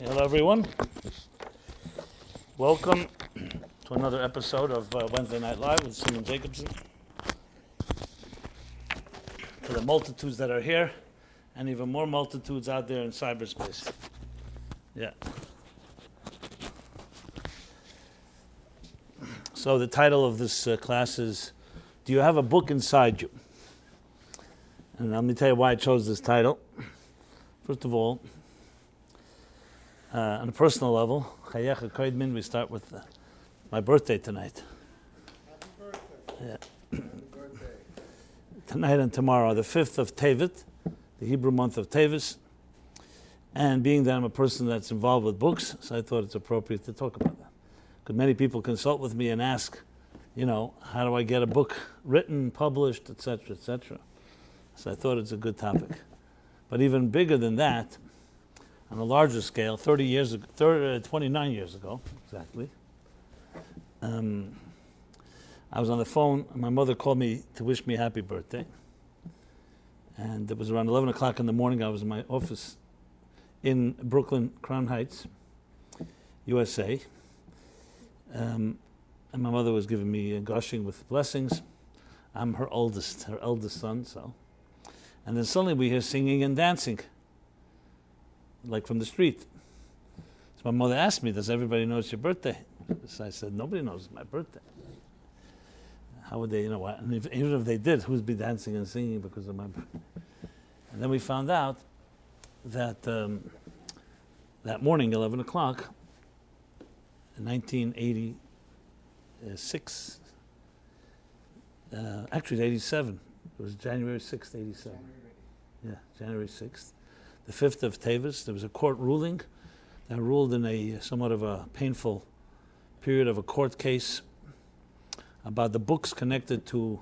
Hello, everyone. Welcome to another episode of Wednesday Night Live with Rabbi Jacobson. To the multitudes that are here, and even more multitudes out there in cyberspace. Yeah. So the title of this class is, Do You Have a Book Inside You? And let me tell you why I chose this title. First of all, on a personal level, we start with my birthday tonight. Happy birthday. Yeah. Happy birthday. Tonight and tomorrow, the 5th of Tevet, the Hebrew month of Teves. And being that I'm a person that's involved with books, so I thought it's appropriate to talk about that. Because many people consult with me and ask, how do I get a book written, published, etc., etc. So I thought it's a good topic. But even bigger than that, on a larger scale, 29 years ago, exactly, I was on the phone, and my mother called me to wish me happy birthday. And it was around 11 o'clock in the morning. I was in my office in Brooklyn, Crown Heights, USA. And my mother was giving me gushing with blessings. I'm her eldest son, so. And then suddenly we hear singing and dancing, like from the street. So my mother asked me, does everybody know it's your birthday? So I said, nobody knows it's my birthday. How would they, what? And even if they did, who'd be dancing and singing because of my birthday? And then we found out that that morning, 11 o'clock, in 1986, actually 87, it was January 6th, 87. Yeah, January 6th. The 5th of Teves, there was a court ruling that ruled in a somewhat of a painful period of a court case about the books connected to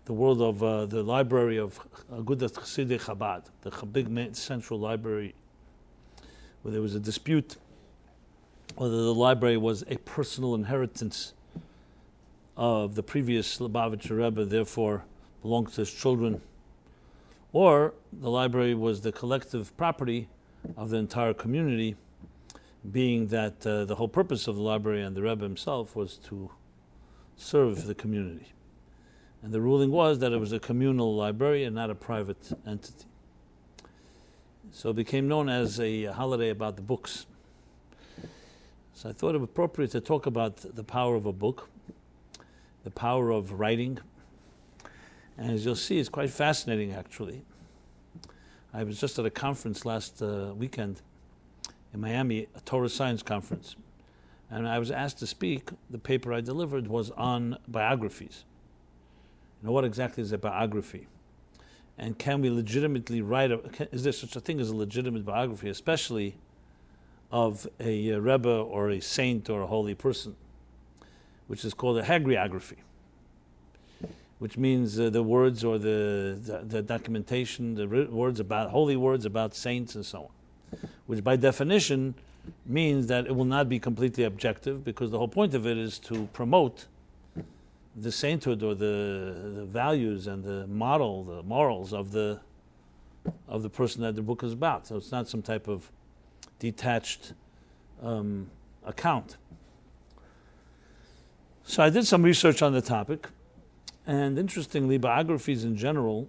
the world of the library of Agudat Chassidei Chabad, the big central library, where there was a dispute whether the library was a personal inheritance of the previous Lubavitcher Rebbe, therefore belonged to his children, or the library was the collective property of the entire community, being that the whole purpose of the library and the Rebbe himself was to serve the community. And the ruling was that it was a communal library and not a private entity. So it became known as a holiday about the books. So I thought it appropriate to talk about the power of a book, the power of writing. And as you'll see, it's quite fascinating, actually. I was just at a conference last weekend in Miami, a Torah science conference. And I was asked to speak. The paper I delivered was on biographies. What exactly is a biography? And can we legitimately write, is there such a thing as a legitimate biography, especially of a Rebbe or a saint or a holy person, which is called a hagiography, which means the words or the documentation, the words about, holy words about saints and so on, which by definition means that it will not be completely objective, because the whole point of it is to promote the sainthood or the values and the morals of the person that the book is about. So it's not some type of detached account. So I did some research on the topic, and interestingly, biographies in general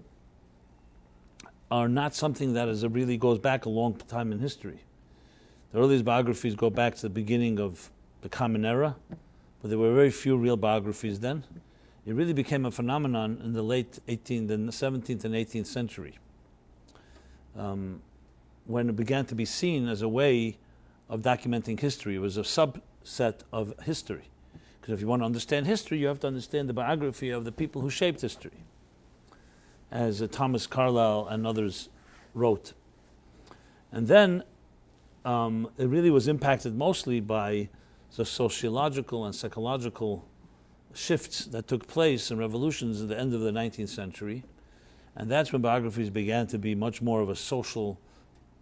are not something that really goes back a long time in history. The earliest biographies go back to the beginning of the Common Era, but there were very few real biographies then. It really became a phenomenon in the late 17th and 18th century, when it began to be seen as a way of documenting history. It was a subset of history. Because if you want to understand history, you have to understand the biography of the people who shaped history, as Thomas Carlyle and others wrote. And then it really was impacted mostly by the sociological and psychological shifts that took place and revolutions at the end of the 19th century. And that's when biographies began to be much more of a social,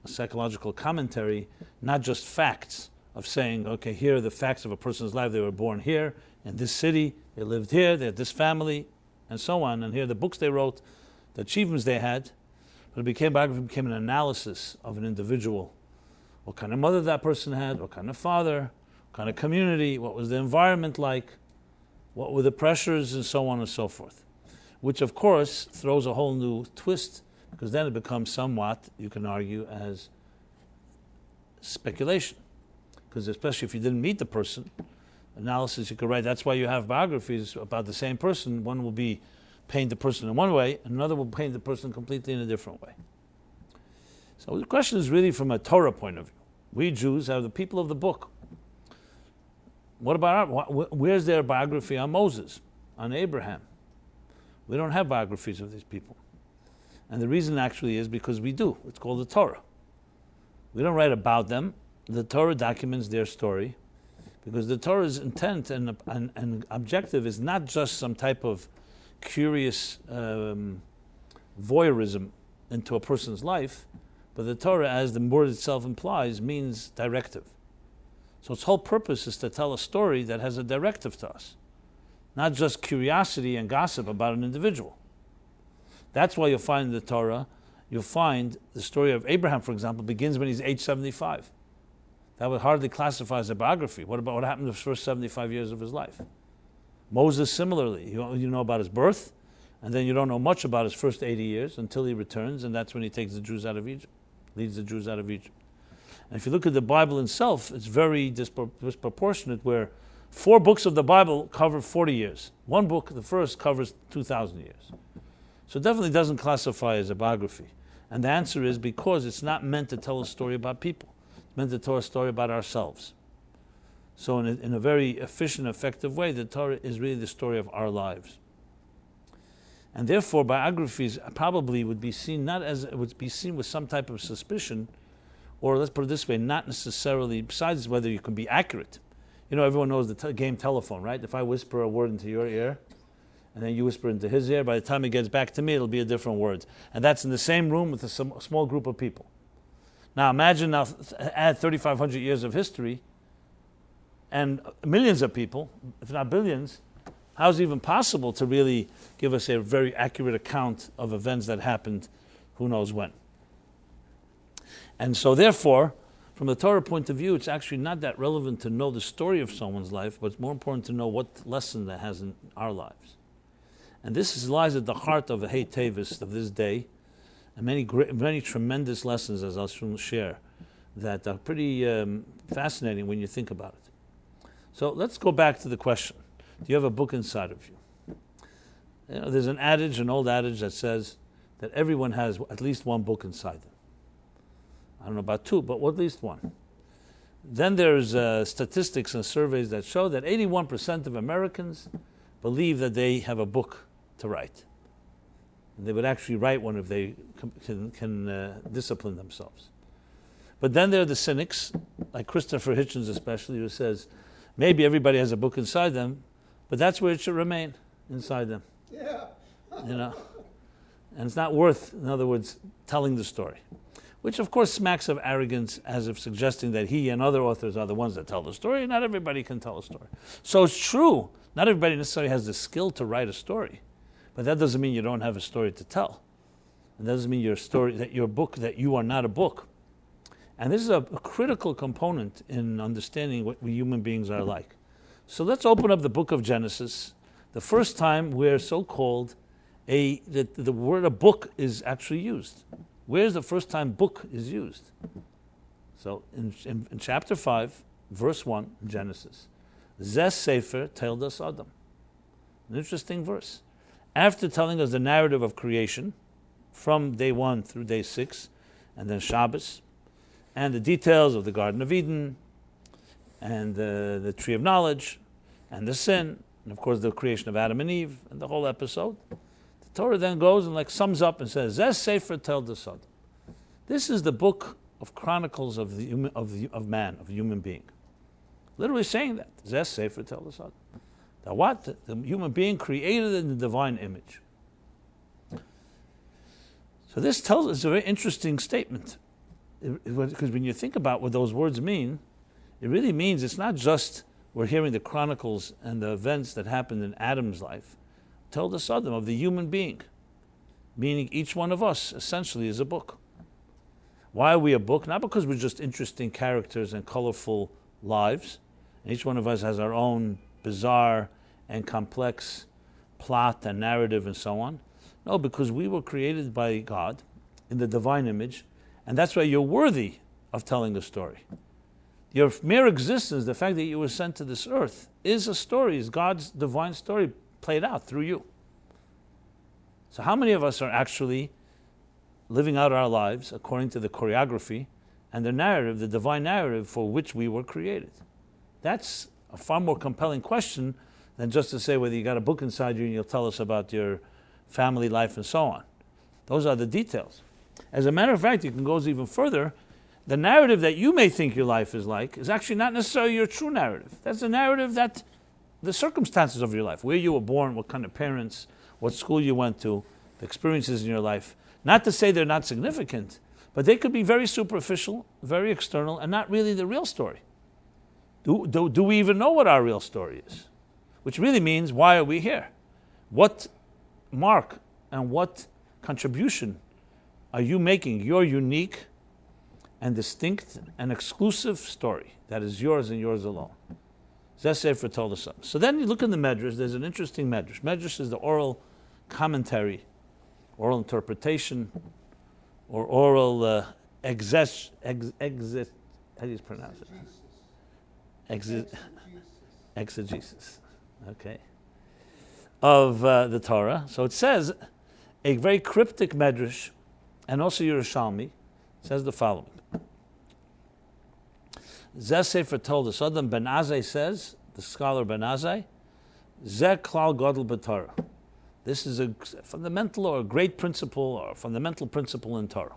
psychological commentary, not just facts of saying, okay, here are the facts of a person's life. They were born here, in this city, they lived here, they had this family, and so on. And here are the books they wrote, the achievements they had. But biography became an analysis of an individual what kind of mother that person had, what kind of father, what kind of community, what was the environment like, what were the pressures, and so on and so forth. Which, of course, throws a whole new twist, because then it becomes somewhat, you can argue, as speculation. Because especially if you didn't meet the person, analysis you could write. That's why you have biographies about the same person. One will be paint the person in one way, and another will paint the person completely in a different way. So the question is really from a Torah point of view. We Jews are the people of the book. What about where's their biography on Moses, on Abraham? We don't have biographies of these people. And the reason actually is because we do. It's called the Torah. We don't write about them. The Torah documents their story, because the Torah's intent and objective is not just some type of curious voyeurism into a person's life, but the Torah, as the word itself implies, means directive. So its whole purpose is to tell a story that has a directive to us, not just curiosity and gossip about an individual. That's why you'll find in the Torah, you'll find the story of Abraham, for example, begins when he's age 75. That would hardly classify as a biography. What about what happened in the first 75 years of his life? Moses, similarly, you know about his birth, and then you don't know much about his first 80 years until he returns, and that's when he takes the Jews out of Egypt, leads the Jews out of Egypt. And if you look at the Bible itself, it's very disproportionate, where 4 books of the Bible cover 40 years. One book, the first, covers 2,000 years. So it definitely doesn't classify as a biography. And the answer is because it's not meant to tell a story about people. It's meant to tell a story about ourselves. So in a very efficient, effective way, the Torah is really the story of our lives. And therefore, biographies probably would be seen would be seen with some type of suspicion, or let's put it this way, not necessarily, besides whether you can be accurate. You know, everyone knows the game telephone, right? If I whisper a word into your ear, and then you whisper into his ear, by the time it gets back to me, it'll be a different word. And that's in the same room with a small group of people. Now imagine add 3,500 years of history, and millions of people, if not billions. How is it even possible to really give us a very accurate account of events that happened who knows when? And so therefore, from the Torah point of view, it's actually not that relevant to know the story of someone's life, but it's more important to know what lesson that has in our lives. And this lies at the heart of the Hei Teves of this day, and many tremendous lessons, as I'll soon share, that are pretty fascinating when you think about it. So let's go back to the question. Do you have a book inside of you? You know, there's an old adage that says that everyone has at least one book inside them. I don't know about 2, but at least 1. Then there's statistics and surveys that show that 81% of Americans believe that they have a book to write. And they would actually write one if they can discipline themselves. But then there are the cynics, like Christopher Hitchens especially, who says, maybe everybody has a book inside them, but that's where it should remain, inside them. Yeah. You know? And it's not worth, in other words, telling the story. Which of course smacks of arrogance, as if suggesting that he and other authors are the ones that tell the story. Not everybody can tell a story. So it's true, not everybody necessarily has the skill to write a story. But that doesn't mean you don't have a story to tell. It doesn't mean that you are not a book. And this is a critical component in understanding what we human beings are like. So let's open up the book of Genesis, the first time where so-called the word a book is actually used. Where's the first time book is used? So in chapter 5, verse 1, Genesis. Zeh Sefer Toldos Adam. An interesting verse. After telling us the narrative of creation, from day 1 through day 6, and then Shabbos, and the details of the Garden of Eden, and the Tree of Knowledge, and the sin, and of course the creation of Adam and Eve, and the whole episode, the Torah then goes and sums up and says, Zeh Sefer Toldos Adam. This is the book of chronicles of man, of the human being. Literally saying that. Zeh Sefer Toldos Adam. That what? The human being created in the divine image. So this tells us a very interesting statement. Because when you think about what those words mean, it really means it's not just we're hearing the chronicles and the events that happened in Adam's life. Toldos Adam, of the human being. Meaning each one of us essentially is a book. Why are we a book? Not because we're just interesting characters and colorful lives. And each one of us has our own bizarre and complex plot and narrative and so on. No, because we were created by God in the divine image, and that's why you're worthy of telling a story. Your mere existence, the fact that you were sent to this earth, is a story, is God's divine story played out through you. So how many of us are actually living out our lives according to the choreography and the narrative, the divine narrative for which we were created? That's a far more compelling question than just to say whether you got a book inside you and you'll tell us about your family life and so on. Those are the details. As a matter of fact, you can go even further. The narrative that you may think your life is like is actually not necessarily your true narrative. That's the narrative that the circumstances of your life, where you were born, what kind of parents, what school you went to, the experiences in your life. Not to say they're not significant, but they could be very superficial, very external, and not really the real story. Do we even know what our real story is? Which really means, why are we here? What mark and what contribution are you making your unique and distinct and exclusive story that is yours and yours alone? Sefer told us something. So then you look in the Medrash, there's an interesting Medrash. Medrash is the oral commentary, oral interpretation, or oral how do you pronounce it? Exegesis. Okay. Of the Torah. So it says, a very cryptic Medrash, and also Yerushalmi, says the following. Zeh Sefer told us, Adam Ben Azai says, the scholar Ben Azai, Zeh Klal Gadol b'Torah. This is a fundamental or a great principle or a fundamental principle in Torah.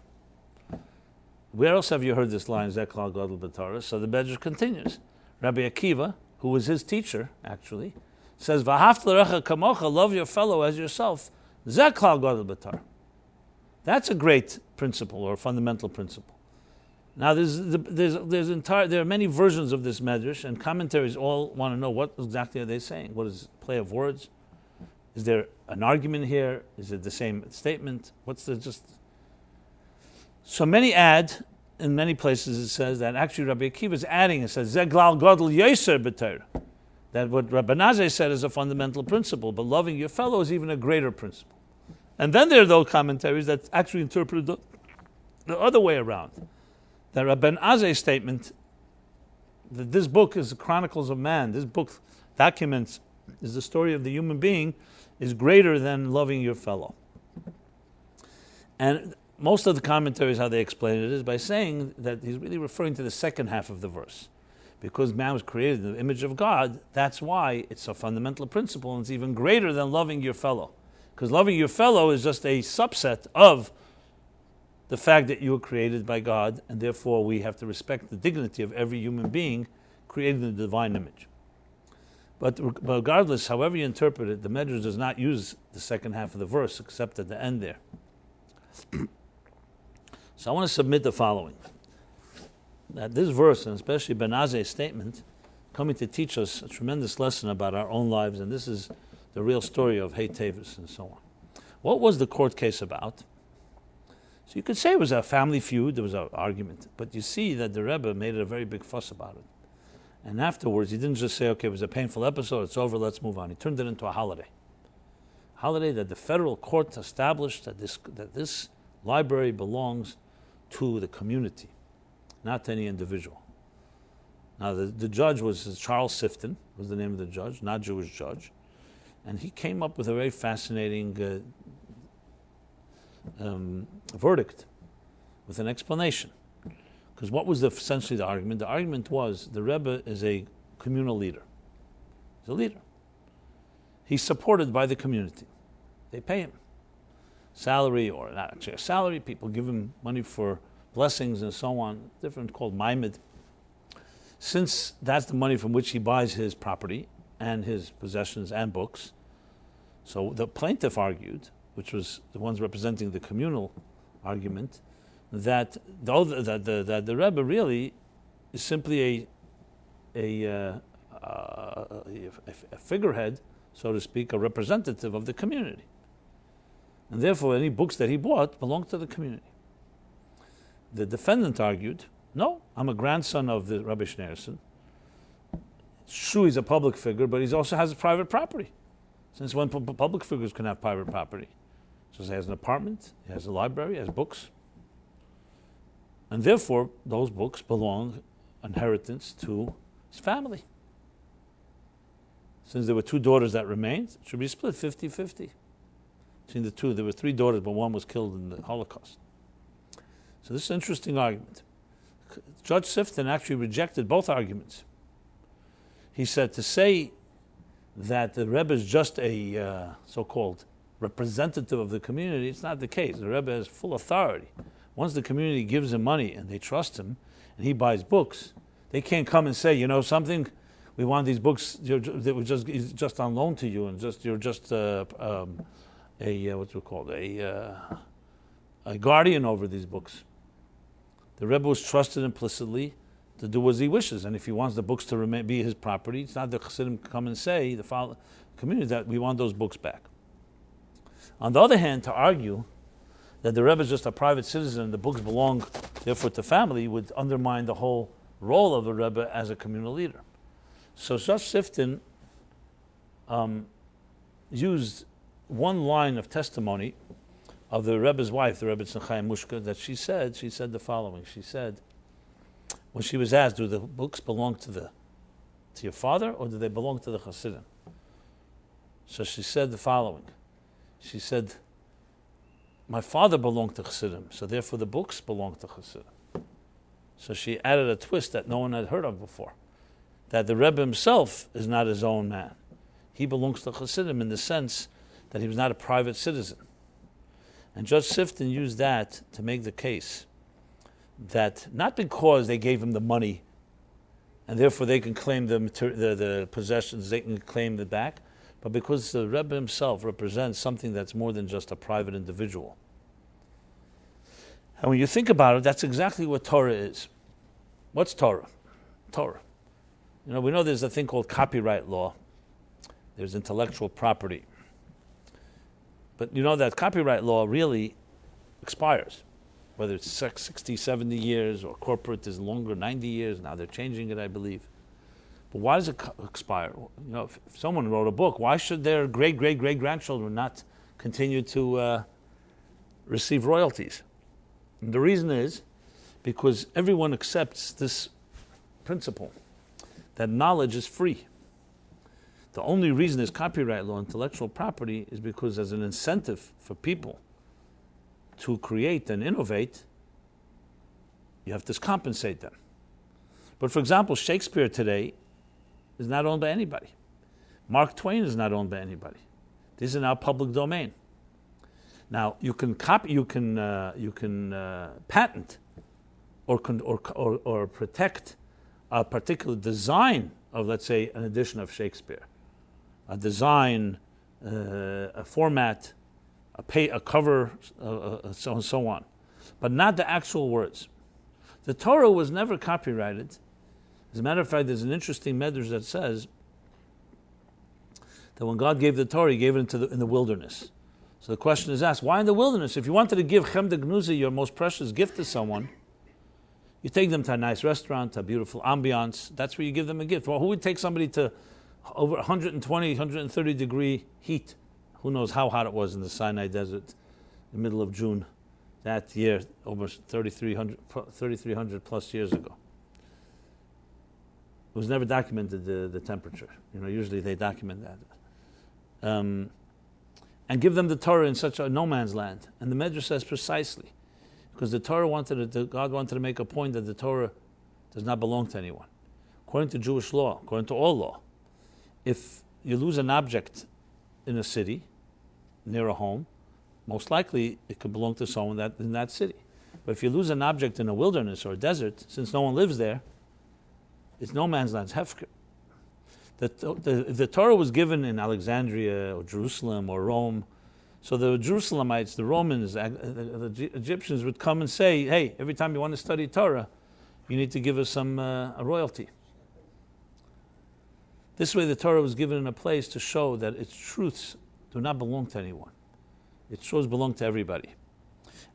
Where else have you heard this line, Zeh Klal Gadol b'Torah? So the Medrash continues. Rabbi Akiva, who was his teacher, actually, says, V'ahavta l'recha kamocha, love your fellow as yourself. Zeh Klal Gadol b'Torah. That's a great principle or fundamental principle. Now, there are many versions of this medrash, and commentaries all want to know what exactly are they saying. What is play of words? Is there an argument here? Is it the same statement? So many add, in many places it says that actually Rabbi Akiva is adding, it says, Zeh Klal Gadol Yoser b'Torah. That what Rabbi Nazai said is a fundamental principle, but loving your fellow is even a greater principle. And then there are those commentaries that actually interpret the other way around. That Rabbi Azai's statement that this book is the chronicles of man, this book documents is the story of the human being, is greater than loving your fellow. And most of the commentaries, how they explain it is by saying that he's really referring to the second half of the verse. Because man was created in the image of God, that's why it's a fundamental principle, and it's even greater than loving your fellow. Because loving your fellow is just a subset of the fact that you were created by God, and therefore we have to respect the dignity of every human being created in the divine image. But regardless, however you interpret it, the Medrash does not use the second half of the verse, except at the end there. So I want to submit the following. That this verse, and especially Ben Azai's statement, coming to teach us a tremendous lesson about our own lives, and this is the real story of Hei Teves and so on. What was the court case about? So you could say it was a family feud, there was an argument, but you see that the Rebbe made a very big fuss about it. And afterwards, he didn't just say, okay, it was a painful episode, it's over, let's move on. He turned it into a holiday. A holiday that the federal court established that this library belongs to the community, not to any individual. Now, the judge was Charles Sifton, was the name of the judge, not Jewish judge. And he came up with a very fascinating verdict with an explanation. Because what was essentially the argument? The argument was the Rebbe is a communal leader. He's a leader. He's supported by the community. They pay him salary, or not actually a salary. People give him money for blessings and so on, different, called maimed. Since that's the money from which he buys his property and his possessions and books, so the plaintiff argued, which was the ones representing the communal argument, that the Rebbe really is simply a figurehead, so to speak, a representative of the community. And therefore, any books that he bought belonged to the community. the defendant argued, no, I'm a grandson of the Rabbi Schneerson. Sure, he's a public figure, but he also has private property. Since when public figures can have private property? So he has an apartment, he has a library, he has books. And therefore, those books belong inheritance to his family. Since there were two daughters that remained, it should be split 50-50. Between the two, there were three daughters, but one was killed in the Holocaust. So this is an interesting argument. Judge Sifton actually rejected both arguments. He said to say that the Rebbe is just a so-called representative of the community, it's not the case. The Rebbe has full authority. Once the community gives him money and they trust him, and he buys books, they can't come and say, you know something, we want these books that were just on loan to you, and you're just a guardian over these books. The Rebbe was trusted implicitly to do as he wishes, and if he wants the books to be his property, it's not the Chassidim come and say, the community, that we want those books back. On the other hand, to argue that the Rebbe is just a private citizen and the books belong therefore to family would undermine the whole role of the Rebbe as a communal leader. So Judge Sifton used one line of testimony of the Rebbe's wife, the Rebbe Tzachayim Mushka, that she said the following. She said, when she was asked, do the books belong to your father or do they belong to the Hasidim? So she said the following. She said, my father belonged to Hasidim, so therefore the books belong to Hasidim. So she added a twist that no one had heard of before, that the Rebbe himself is not his own man. He belongs to Hasidim in the sense that he was not a private citizen. And Judge Sifton used that to make the case that not because they gave him the money and therefore they can claim the possessions, they can claim the back, but because the Rebbe himself represents something that's more than just a private individual. And when you think about it, that's exactly what Torah is. What's Torah? Torah. You know, we know there's a thing called copyright law. There's intellectual property. But you know that copyright law really expires. Whether it's 60, 70 years, or corporate is longer, 90 years. Now they're changing it, I believe. But why does it expire? You know, if someone wrote a book, why should their great-great-great-grandchildren not continue to receive royalties? And the reason is because everyone accepts this principle, that knowledge is free. The only reason there's copyright law, intellectual property, is because as an incentive for people to create and innovate, you have to compensate them. But for example, Shakespeare today is not owned by anybody. Mark Twain is not owned by anybody. These are now public domain. Now you can patent or protect a particular design of, let's say, an edition of Shakespeare, a design, a format, a cover, so and so on, but not the actual words. The Torah was never copyrighted. As a matter of fact, there's an interesting medrash that says that when God gave the Torah, He gave it in the wilderness. So the question is asked, why in the wilderness? If you wanted to give Chem de Gnuza, your most precious gift to someone, you take them to a nice restaurant, a beautiful ambiance. That's where you give them a gift. Well, who would take somebody to over 120, 130 degree heat? Who knows how hot it was in the Sinai Desert in the middle of June that year, almost 3,300 plus years ago. It was never documented, the temperature. You know, usually they document that. And give them the Torah in such a no man's land. And the Medrash says precisely, because the Torah God wanted to make a point that the Torah does not belong to anyone. According to Jewish law, according to all law, if you lose an object in a city, near a home, most likely it could belong to someone in that city. But if you lose an object in a wilderness or a desert, since no one lives there, it's no man's land, it's hefker. The Torah was given in Alexandria or Jerusalem or Rome, so the Jerusalemites, the Romans, the Egyptians would come and say, hey, every time you want to study Torah, you need to give us some a royalty. This way the Torah was given in a place to show that its truths do not belong to anyone. Its truths belong to everybody.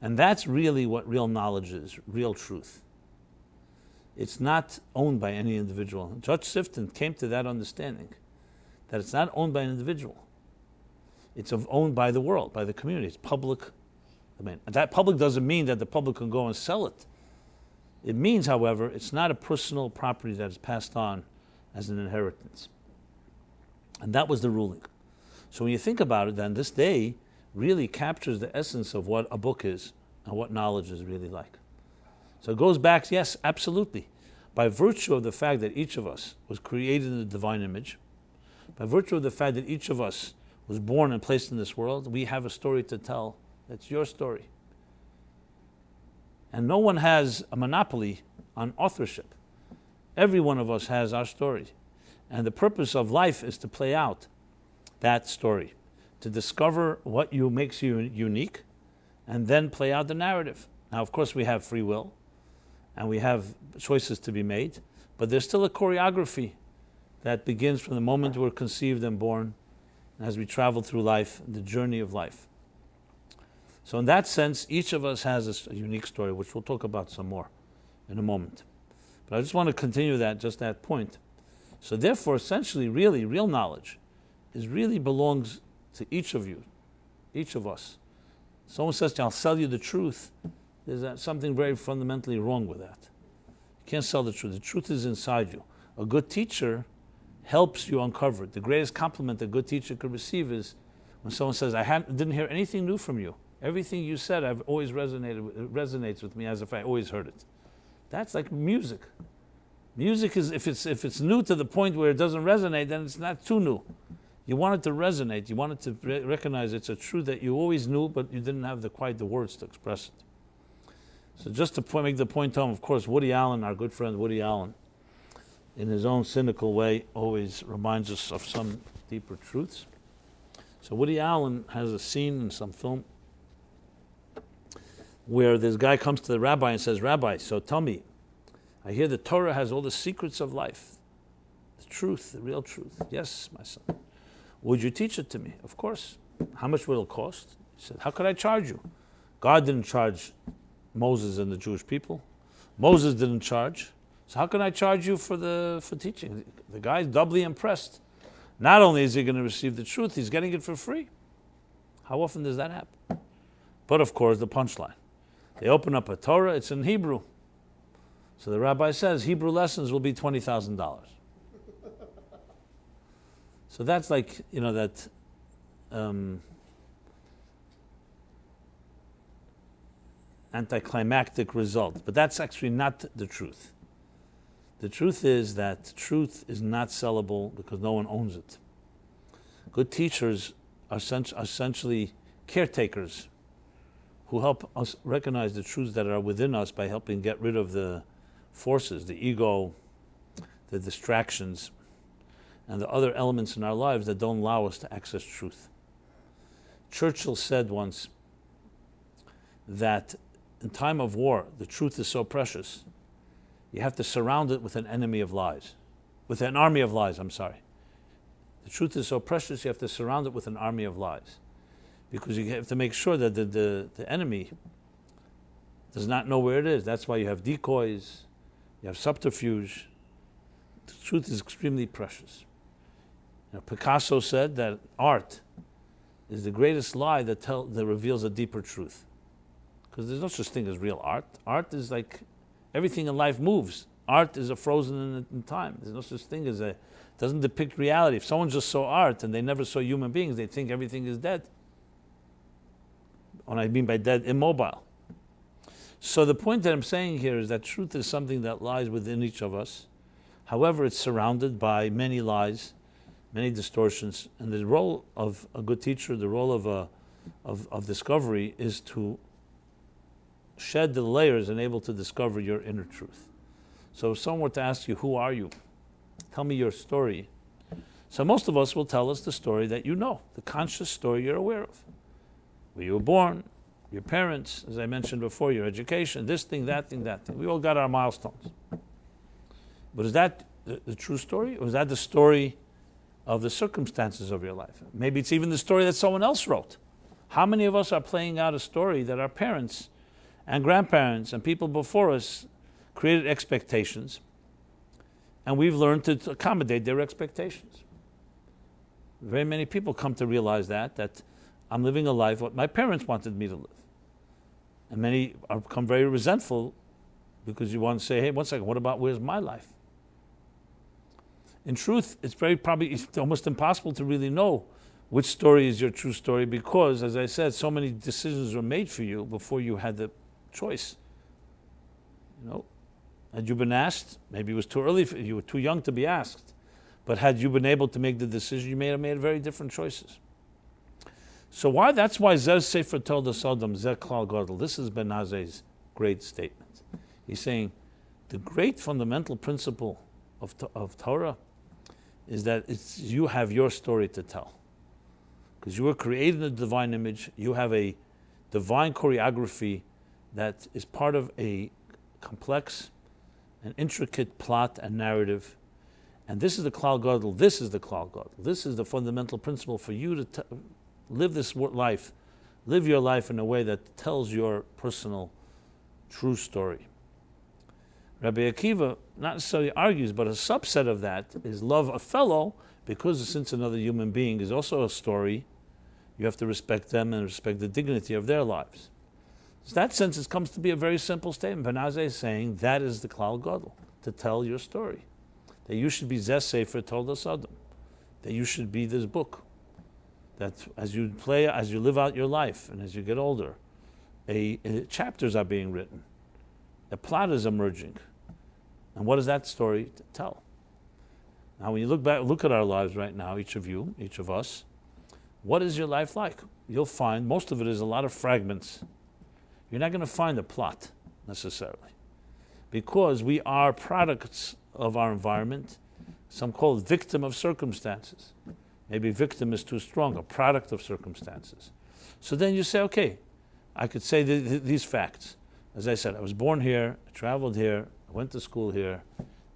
And that's really what real knowledge is, real truth. It's not owned by any individual. Judge Sifton came to that understanding, that it's not owned by an individual. It's owned by the world, by the community. It's public domain. And that public doesn't mean that the public can go and sell it. It means, however, it's not a personal property that is passed on as an inheritance. And that was the ruling. So when you think about it, then this day really captures the essence of what a book is and what knowledge is really like. So it goes back, yes, absolutely. By virtue of the fact that each of us was created in the divine image, by virtue of the fact that each of us was born and placed in this world, we have a story to tell. That's your story. And no one has a monopoly on authorship. Every one of us has our story. And the purpose of life is to play out that story, to discover what makes you unique, and then play out the narrative. Now, of course, we have free will, and we have choices to be made, but there's still a choreography that begins from the moment we're conceived and born, as we travel through life, the journey of life. So in that sense, each of us has a unique story, which we'll talk about some more in a moment. But I just want to continue that point. So therefore, essentially, really, real knowledge really belongs to each of you, each of us. Someone says to you, I'll sell you the truth. There's something very fundamentally wrong with that. You can't sell the truth. The truth is inside you. A good teacher helps you uncover it. The greatest compliment a good teacher could receive is when someone says, didn't hear anything new from you. Everything you said I've always resonates with me as if I always heard it. That's like music. Music is, if it's new to the point where it doesn't resonate, then it's not too new. You want it to resonate. You want it to recognize it's a truth that you always knew, but you didn't have quite the words to express it. So just to make the point home, of course, Woody Allen, our good friend Woody Allen, in his own cynical way, always reminds us of some deeper truths. So Woody Allen has a scene in some film where this guy comes to the rabbi and says, Rabbi, so tell me, I hear the Torah has all the secrets of life, the truth, the real truth. Yes, my son. Would you teach it to me? Of course. How much will it cost? He said, how could I charge you? God didn't charge Moses and the Jewish people. Moses didn't charge. So how can I charge you for teaching? The guy's doubly impressed. Not only is he going to receive the truth, he's getting it for free. How often does that happen? But of course, the punchline. They open up a Torah, it's in Hebrew. So the rabbi says, Hebrew lessons will be $20,000. So that's like, that anticlimactic result. But that's actually not the truth. The truth is that truth is not sellable because no one owns it. Good teachers are essentially caretakers who help us recognize the truths that are within us by helping get rid of the forces, the ego, the distractions, and the other elements in our lives that don't allow us to access truth. Churchill said once that in time of war, the truth is so precious, you have to surround it with an army of lies. The truth is so precious, you have to surround it with an army of lies. Because you have to make sure that the enemy does not know where it is. That's why you have decoys, you have subterfuge. The truth is extremely precious. Picasso said that art is the greatest lie that reveals a deeper truth. Because there's no such thing as real art. Art is like everything in life moves. Art is frozen in time. There's no such thing as it doesn't depict reality. If someone just saw art and they never saw human beings, they think everything is dead. What I mean by dead, immobile. So the point that I'm saying here is that truth is something that lies within each of us. However, it's surrounded by many lies, many distortions, and the role of a good teacher, the role of discovery, is to shed the layers and able to discover your inner truth. So if someone were to ask you, who are you? Tell me your story. So most of us will tell us the story that you know, the conscious story you're aware of. Where you were born, your parents, as I mentioned before, your education, this thing, that thing, that thing. We all got our milestones. But is that the true story? Or is that the story of the circumstances of your life? Maybe it's even the story that someone else wrote. How many of us are playing out a story that our parents and grandparents and people before us created expectations, and we've learned to accommodate their expectations? Very many people come to realize that I'm living a life what my parents wanted me to live. And many become very resentful because you want to say, hey, one second, what about where's my life? In truth, it's almost impossible to really know which story is your true story because, as I said, so many decisions were made for you before you had the choice. Had you been asked, maybe it was too early for you, were too young to be asked, but had you been able to make the decision, you may have made very different choices. So that's why Zeh Sefer told us Sodom, Zeh Klal Gadol. This is Ben Azai's great statement. He's saying the great fundamental principle of Torah is that you have your story to tell. Because you were created in a divine image, you have a divine choreography that is part of a complex and intricate plot and narrative. And this is the Klal Gadol, this is the Klal Gadol. This is the fundamental principle for you to live this life. Live your life in a way that tells your personal, true story. Rabbi Akiva not necessarily argues, but a subset of that is love a fellow, because since another human being is also a story, you have to respect them and respect the dignity of their lives. In that sense, it comes to be a very simple statement. Ben Azai is saying that is the Klal Gadol, to tell your story. That you should be Zeh Sefer told us Adam. That you should be this book. That as you live out your life, and as you get older, chapters are being written. A plot is emerging. And what is that story to tell? Now, when you look at our lives right now, each of you, each of us, what is your life like? You'll find most of it is a lot of fragments. You're not going to find a plot, necessarily. Because we are products of our environment. Some call it victim of circumstances. Maybe victim is too strong, a product of circumstances. So then you say, okay, I could say these facts. As I said, I was born here, I traveled here, I went to school here,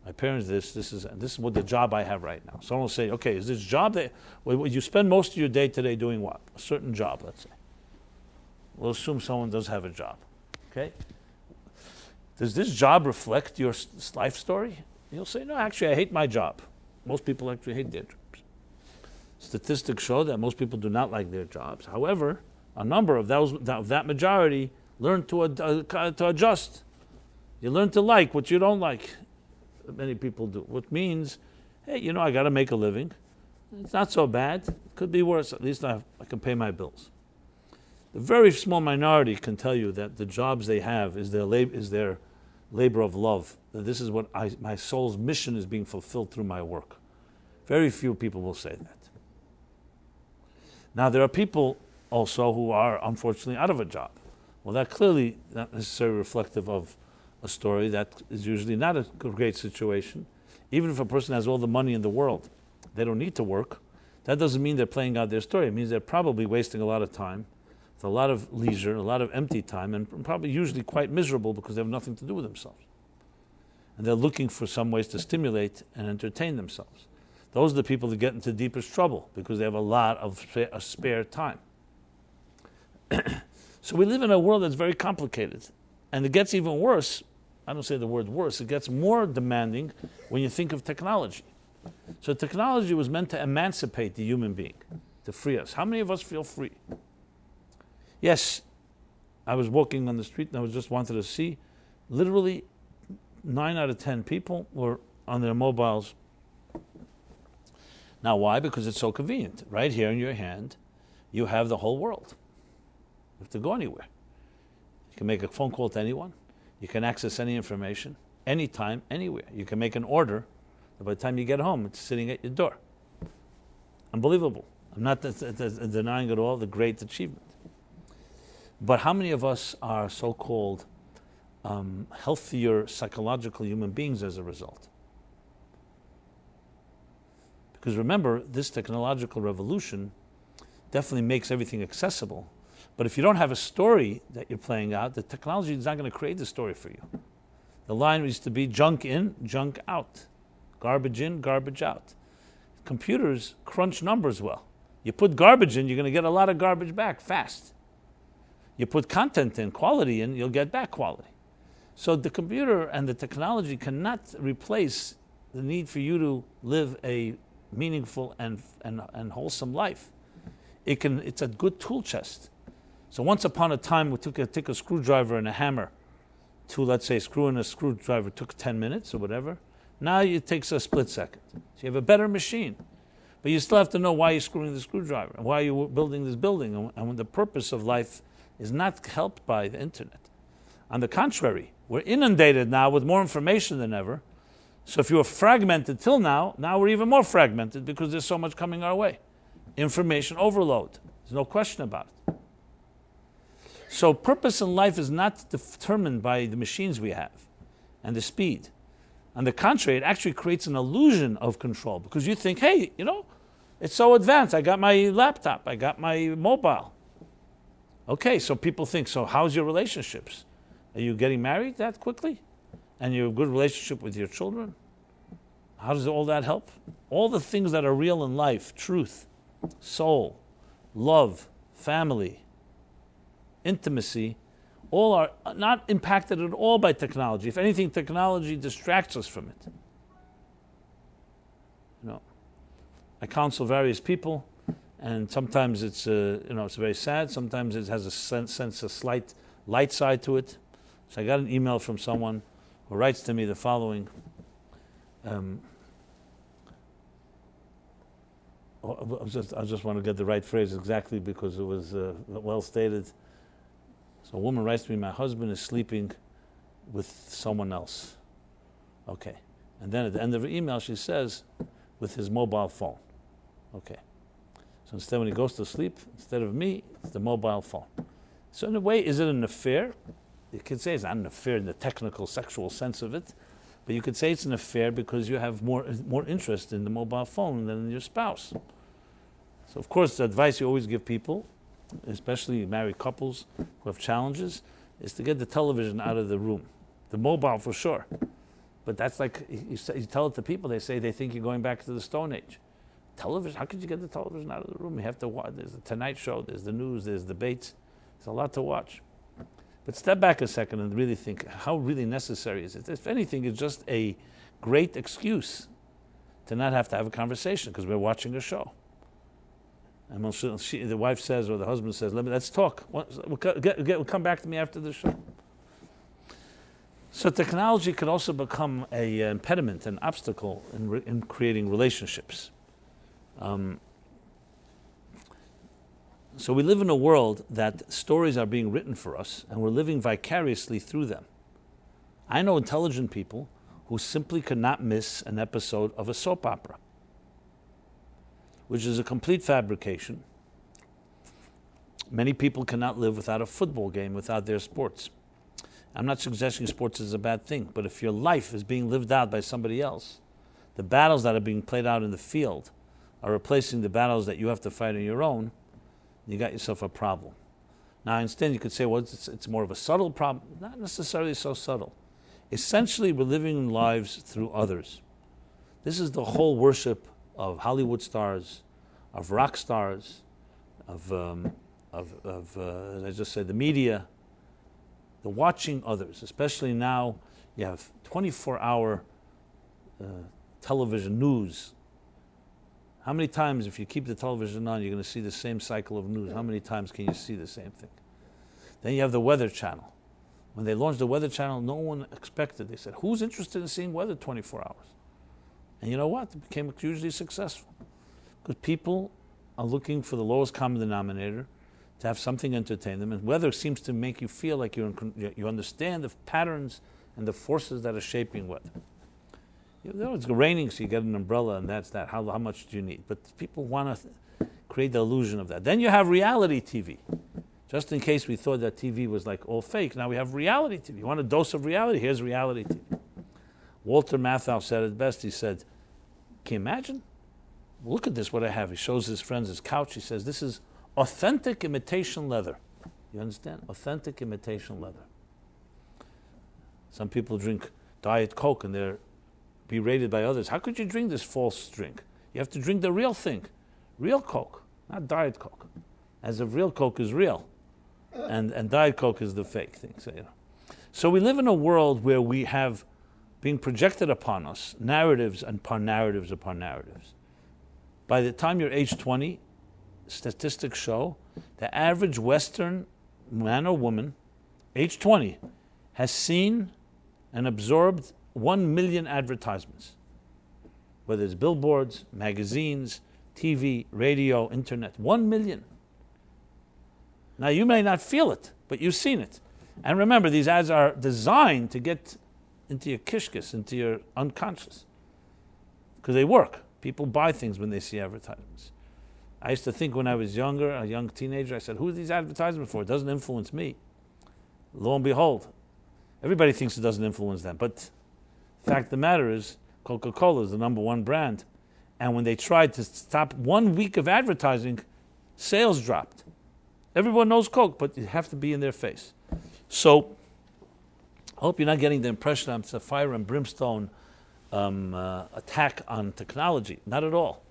my parents this is what the job I have right now. Someone will say, okay, is this job you spend most of your day today doing what? A certain job, let's say. We'll assume someone does have a job, okay? Does this job reflect your life story? You'll say, no, actually, I hate my job. Most people actually hate their jobs. Statistics show that most people do not like their jobs. However, a number of that majority learn to adjust. You learn to like what you don't like. Many people do. Which means, hey, I got to make a living. It's not so bad. It could be worse. At least I can pay my bills. The very small minority can tell you that the jobs they have is their labor of love. That this is what my soul's mission is being fulfilled through my work. Very few people will say that. Now, there are people also who are unfortunately out of a job. Well, that clearly not necessarily reflective of a story. That is usually not a great situation. Even if a person has all the money in the world, they don't need to work. That doesn't mean they're playing out their story. It means they're probably wasting a lot of time, with a lot of leisure, a lot of empty time, and probably usually quite miserable because they have nothing to do with themselves. And they're looking for some ways to stimulate and entertain themselves. Those are the people that get into deepest trouble because they have a lot of spare time. So we live in a world that's very complicated. And it gets even worse. I don't say the word worse. It gets more demanding when you think of technology. So technology was meant to emancipate the human being, to free us. How many of us feel free? Yes, I was walking on the street and I just wanted to see. Literally 9 out of 10 people were on their mobiles. Now, why? Because it's so convenient. Right here in your hand, you have the whole world. You have to go anywhere. You can make a phone call to anyone. You can access any information, anytime, anywhere. You can make an order, and by the time you get home, it's sitting at your door. Unbelievable. I'm not denying at all the great achievement. But how many of us are so-called healthier psychological human beings as a result? Because remember, this technological revolution definitely makes everything accessible. But if you don't have a story that you're playing out, the technology is not going to create the story for you. The line used to be junk in, junk out. Garbage in, garbage out. Computers crunch numbers well. You put garbage in, you're going to get a lot of garbage back fast. You put content in, quality in, you'll get back quality. So the computer and the technology cannot replace the need for you to live a meaningful and wholesome life. It's a good tool chest. So once upon a time, we took a screwdriver and a hammer to, let's say, screw in a screwdriver took 10 minutes or whatever. Now it takes a split second. So you have a better machine. But you still have to know why you're screwing the screwdriver and why you're building this building and when the purpose of life is not helped by the internet. On the contrary, we're inundated now with more information than ever. So if you were fragmented till now we're even more fragmented because there's so much coming our way. Information overload. There's no question about it. So purpose in life is not determined by the machines we have and the speed. On the contrary, it actually creates an illusion of control because you think, hey, it's so advanced. I got my laptop. I got my mobile. Okay, so people think, so how's your relationships? Are you getting married that quickly? And you have a good relationship with your children? How does all that help? All the things that are real in life, truth, soul, love, family, intimacy, all are not impacted at all by technology. If anything, technology distracts us from it. I counsel various people, and sometimes it's it's very sad. Sometimes it has a sense of slight light side to it. So I got an email from someone who writes to me the following. I just want to get the right phrase exactly because it was well stated. So a woman writes to me, my husband is sleeping with someone else. Okay. And then at the end of her email she says, with his mobile phone. Okay. So instead when he goes to sleep, instead of me, it's the mobile phone. So in a way, is it an affair? You could say it's not an affair in the technical sexual sense of it, but you could say it's an affair because you have more interest in the mobile phone than in your spouse. So of course the advice you always give people, especially married couples who have challenges, is to get the television out of the room. The mobile for sure. But that's like, you tell it to people, they say they think you're going back to the Stone Age. Television, how could you get the television out of the room? You have to watch, there's the Tonight Show, there's the news, there's debates. There's a lot to watch. But step back a second and really think, how really necessary is it? If anything, it's just a great excuse to not have to have a conversation because we're watching a show. And when the wife says or the husband says, let's talk. We'll come back to me after the show. So technology could also become an impediment, an obstacle in creating relationships. So we live in a world that stories are being written for us, and we're living vicariously through them. I know intelligent people who simply could not miss an episode of a soap opera, which is a complete fabrication. Many people cannot live without a football game, without their sports. I'm not suggesting sports is a bad thing, but if your life is being lived out by somebody else, the battles that are being played out in the field are replacing the battles that you have to fight on your own, you got yourself a problem. Now, instead, you could say, well, it's more of a subtle problem. Not necessarily so subtle. Essentially, we're living lives through others. This is the whole worship of Hollywood stars, of rock stars, of as I just said, the media, the watching others. Especially now, you have 24-hour television news. How many times, if you keep the television on, you're going to see the same cycle of news? How many times can you see the same thing? Then you have the Weather Channel. When they launched the Weather Channel, no one expected. They said, who's interested in seeing weather 24 hours? And you know what? It became hugely successful. Because people are looking for the lowest common denominator to have something to entertain them. And weather seems to make you feel like you understand the patterns and the forces that are shaping weather. It's raining, so you get an umbrella, and that's that. How much do you need? But people want to create the illusion of that. Then you have reality TV. Just in case we thought that TV was like all fake, now we have reality TV. You want a dose of reality? Here's reality TV. Walter Matthau said it best. He said, can you imagine? Look at this, what I have. He shows his friends his couch. He says, this is authentic imitation leather. You understand? Authentic imitation leather. Some people drink Diet Coke and they're berated by others. How could you drink this false drink? You have to drink the real thing, real Coke. not Diet Coke. As if real Coke is real, and Diet Coke is the fake thing. So we live in a world where we have being projected upon us narratives upon narratives upon narratives. By the time you're age 20, statistics show the average Western man or woman, age 20, has seen and absorbed 1 million advertisements, whether it's billboards, magazines, TV, radio, internet. 1 million. Now, you may not feel it, but you've seen it. And remember, these ads are designed to get into your kishkis, into your unconscious, because they work. People buy things when they see advertisements. I used to think when I was younger, a young teenager, I said, who are these advertisements for? It doesn't influence me. Lo and behold, everybody thinks it doesn't influence them. But the fact of the matter is, Coca-Cola is the number one brand. And when they tried to stop 1 week of advertising, sales dropped. Everyone knows Coke, but you have to be in their face. So I hope you're not getting the impression it's a fire and brimstone attack on technology. Not at all.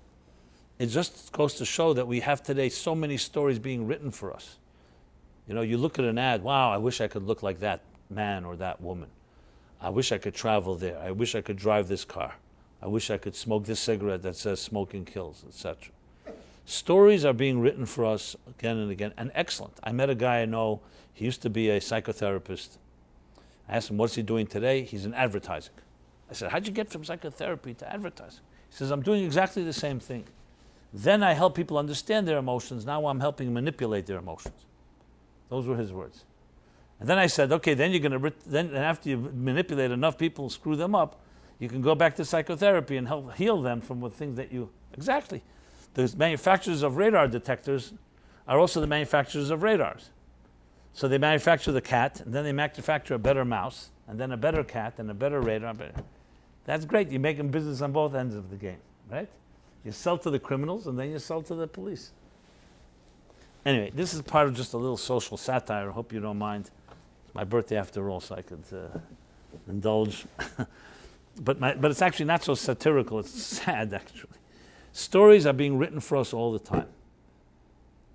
It just goes to show that we have today so many stories being written for us. You know, you look at an ad, wow, I wish I could look like that man or that woman. I wish I could travel there. I wish I could drive this car. I wish I could smoke this cigarette that says smoking kills, etc. Stories are being written for us again and again, and excellent. I met a guy I know, he used to be a psychotherapist. I asked him, what's he doing today? He's in advertising. I said, how'd you get from psychotherapy to advertising? He says, I'm doing exactly the same thing. Then I help people understand their emotions. Now I'm helping manipulate their emotions. Those were his words. And then I said, okay, then you're going to, then after you manipulate enough people and screw them up, you can go back to psychotherapy and help heal them from the things that you, exactly. The manufacturers of radar detectors are also the manufacturers of radars. So they manufacture the cat, and then they manufacture a better mouse, and then a better cat, and a better radar. That's great. You're making business on both ends of the game, right? You sell to the criminals, and then you sell to the police. Anyway, this is part of just a little social satire. I hope you don't mind. It's my birthday after all, so I could indulge. But it's actually not so satirical. It's sad, actually. Stories are being written for us all the time.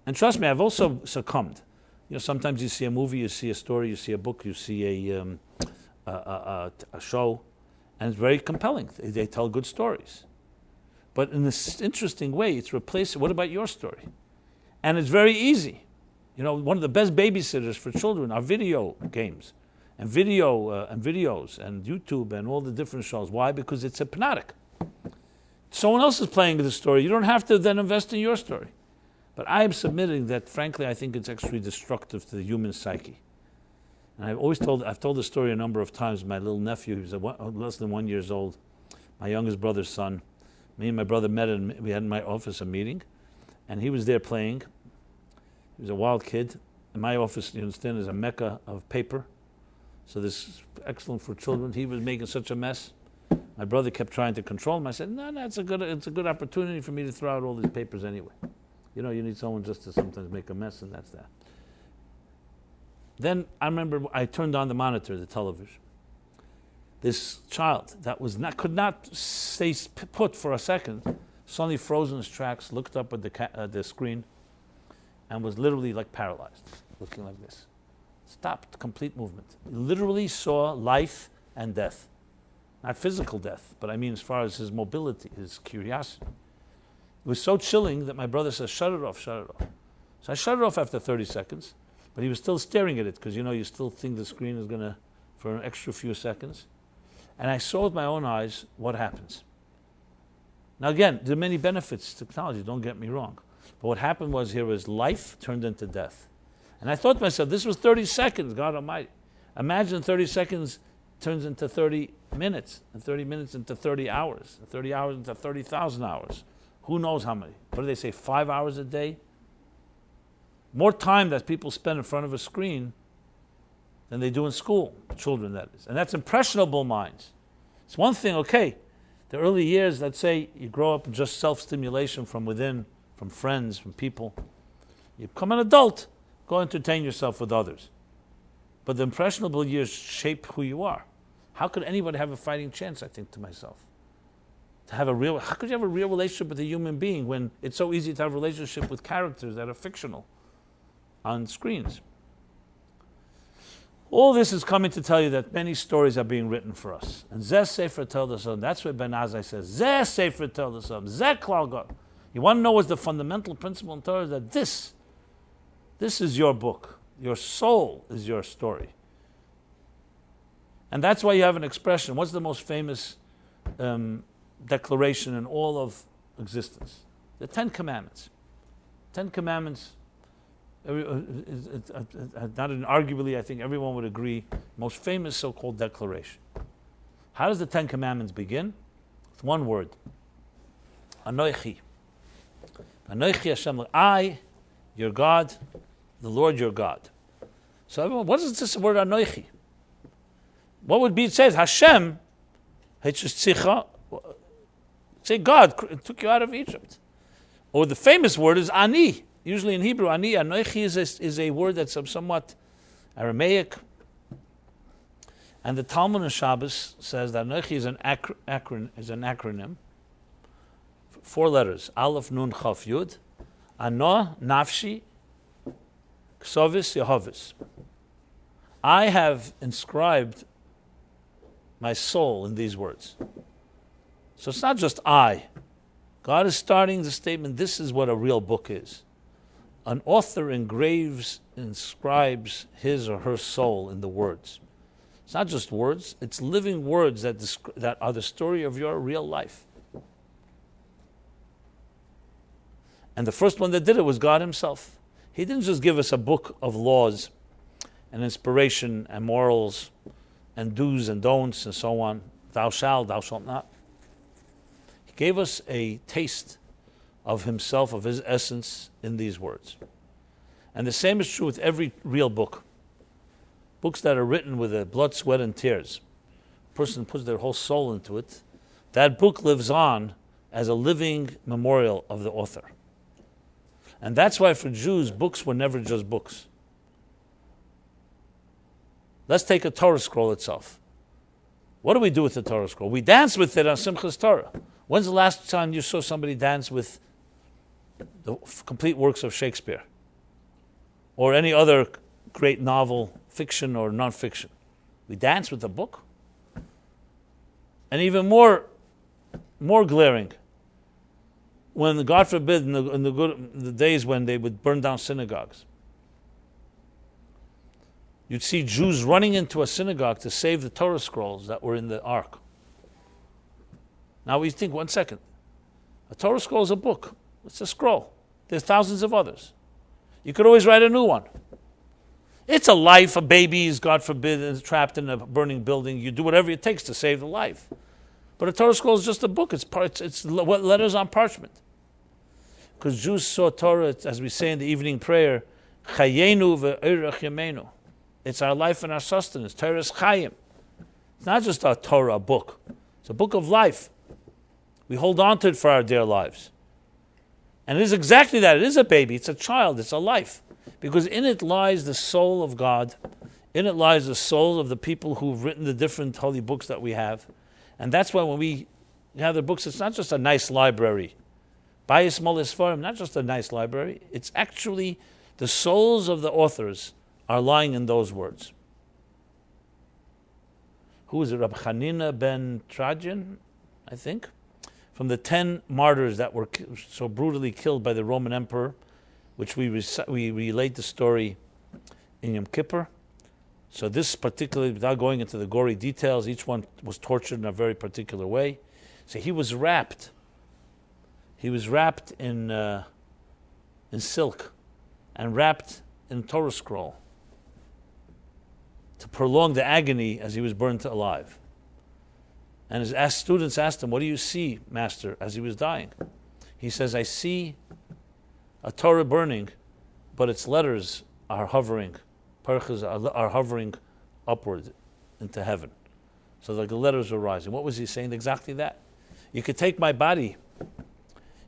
And trust me, I've also succumbed. You know, sometimes you see a movie, you see a story, you see a book, you see a show, and it's very compelling. They tell good stories. But in this interesting way, it's replaced. What about your story? And it's very easy. You know, one of the best babysitters for children are video games and videos and YouTube and all the different shows. Why? Because it's hypnotic. Someone else is playing the story. You don't have to then invest in your story. But I am submitting that, frankly, I think it's actually destructive to the human psyche. And I've told the story a number of times. My little nephew, he was less than 1 year old, my youngest brother's son. Me and my brother met, and we had in my office a meeting, and he was there playing. He was a wild kid. In my office, you understand, is a mecca of paper. So this is excellent for children. He was making such a mess. My brother kept trying to control him. I said, no, it's a good opportunity for me to throw out all these papers anyway. You know, you need someone just to sometimes make a mess, and that's that. Then I remember I turned on the monitor, the television. This child that could not stay put for a second, suddenly froze in his tracks, looked up at the screen, and was literally like paralyzed, looking like this. Stopped, complete movement. Literally saw life and death. Not physical death, but I mean as far as his mobility, his curiosity. It was so chilling that my brother says, shut it off, shut it off. So I shut it off after 30 seconds, but he was still staring at it because, you know, you still think the screen is going to, for an extra few seconds. And I saw with my own eyes what happens. Now again, there are many benefits to technology, don't get me wrong. But what happened was here was life turned into death. And I thought to myself, this was 30 seconds, God Almighty. Imagine 30 seconds turns into 30 minutes, and 30 minutes into 30 hours, and 30 hours into 30,000 hours. Who knows how many? What do they say, 5 hours a day? More time that people spend in front of a screen than they do in school, children that is. And that's impressionable minds. It's one thing, okay, the early years, let's say you grow up with just self-stimulation from within, from friends, from people. You become an adult, go entertain yourself with others. But the impressionable years shape who you are. How could anybody have a fighting chance, I think to myself? To have a real, how could you have a real relationship with a human being when it's so easy to have a relationship with characters that are fictional on screens? All this is coming to tell you that many stories are being written for us. And Zeh Sefer Toldosam, that's what Ben Azai says. Zeh Sefer Toldosam, Zeh Klal God. You want to know what's the fundamental principle in Torah? That this is your book. Your soul is your story. And that's why you have an expression. What's the most famous declaration in all of existence? The Ten Commandments. Ten Commandments, arguably, I think everyone would agree, most famous so-called declaration. How does the Ten Commandments begin? With one word. Anoichi. Anoichi Hashem. I, your God, the Lord your God. So everyone, what is this word Anoichi? What would be, it says, Hashem, say God took you out of Egypt. Or the famous word is Ani. Usually in Hebrew, Ani, Anoichi is a word that's somewhat Aramaic. And the Talmud in Shabbos says that Anoichi is an acronym. 4 letters. Aleph, Nun, Chaf, Yud. Ano, Nafshi, Ksovis, Yehovis. I have inscribed my soul in these words. So it's not just I. God is starting the statement, this is what a real book is. An author inscribes his or her soul in the words. It's not just words, it's living words that are the story of your real life. And the first one that did it was God himself. He didn't just give us a book of laws and inspiration and morals and do's and don'ts and so on. Thou shalt not. He gave us a taste of himself, of his essence in these words. And the same is true with every real book. Books that are written with blood, sweat, and tears. A person puts their whole soul into it. That book lives on as a living memorial of the author. And that's why for Jews, books were never just books. Let's take a Torah scroll itself. What do we do with the Torah scroll? We dance with it on Simchas Torah. When's the last time you saw somebody dance with the complete works of Shakespeare? Or any other great novel, fiction or non-fiction? We dance with the book? And even more glaring, when, God forbid, in the days when they would burn down synagogues, you'd see Jews running into a synagogue to save the Torah scrolls that were in the ark. Now we think, 1 second. A Torah scroll is a book. It's a scroll. There's thousands of others. You could always write a new one. It's a life. A baby is, God forbid, is trapped in a burning building. You do whatever it takes to save the life. But a Torah scroll is just a book. It's letters on parchment. Because Jews saw Torah, as we say in the evening prayer, Chayenu ve'erach yemenu. It's our life and our sustenance. Torah is chayim. It's not just a Torah, a book. It's a book of life. We hold on to it for our dear lives. And it is exactly that. It is a baby. It's a child. It's a life. Because in it lies the soul of God. In it lies the soul of the people who've written the different holy books that we have. And that's why when we have the books, it's not just a nice library. Bayis Molis Forum, not just a nice library. It's actually the souls of the authors are lying in those words. Who is it? Rabbi Hanina ben Trajan, I think, from the 10 martyrs that were so brutally killed by the Roman emperor, which we relate the story in Yom Kippur. So this particularly, without going into the gory details, each one was tortured in a very particular way. So he was wrapped. He was wrapped in silk and wrapped in a Torah scroll to prolong the agony as he was burned alive. And his students asked him, "What do you see, Master?" as he was dying. He says, "I see a Torah burning, but its letters are hovering, parchas are hovering upward into heaven." So like the letters are rising. What was he saying? Exactly that. You could take my body,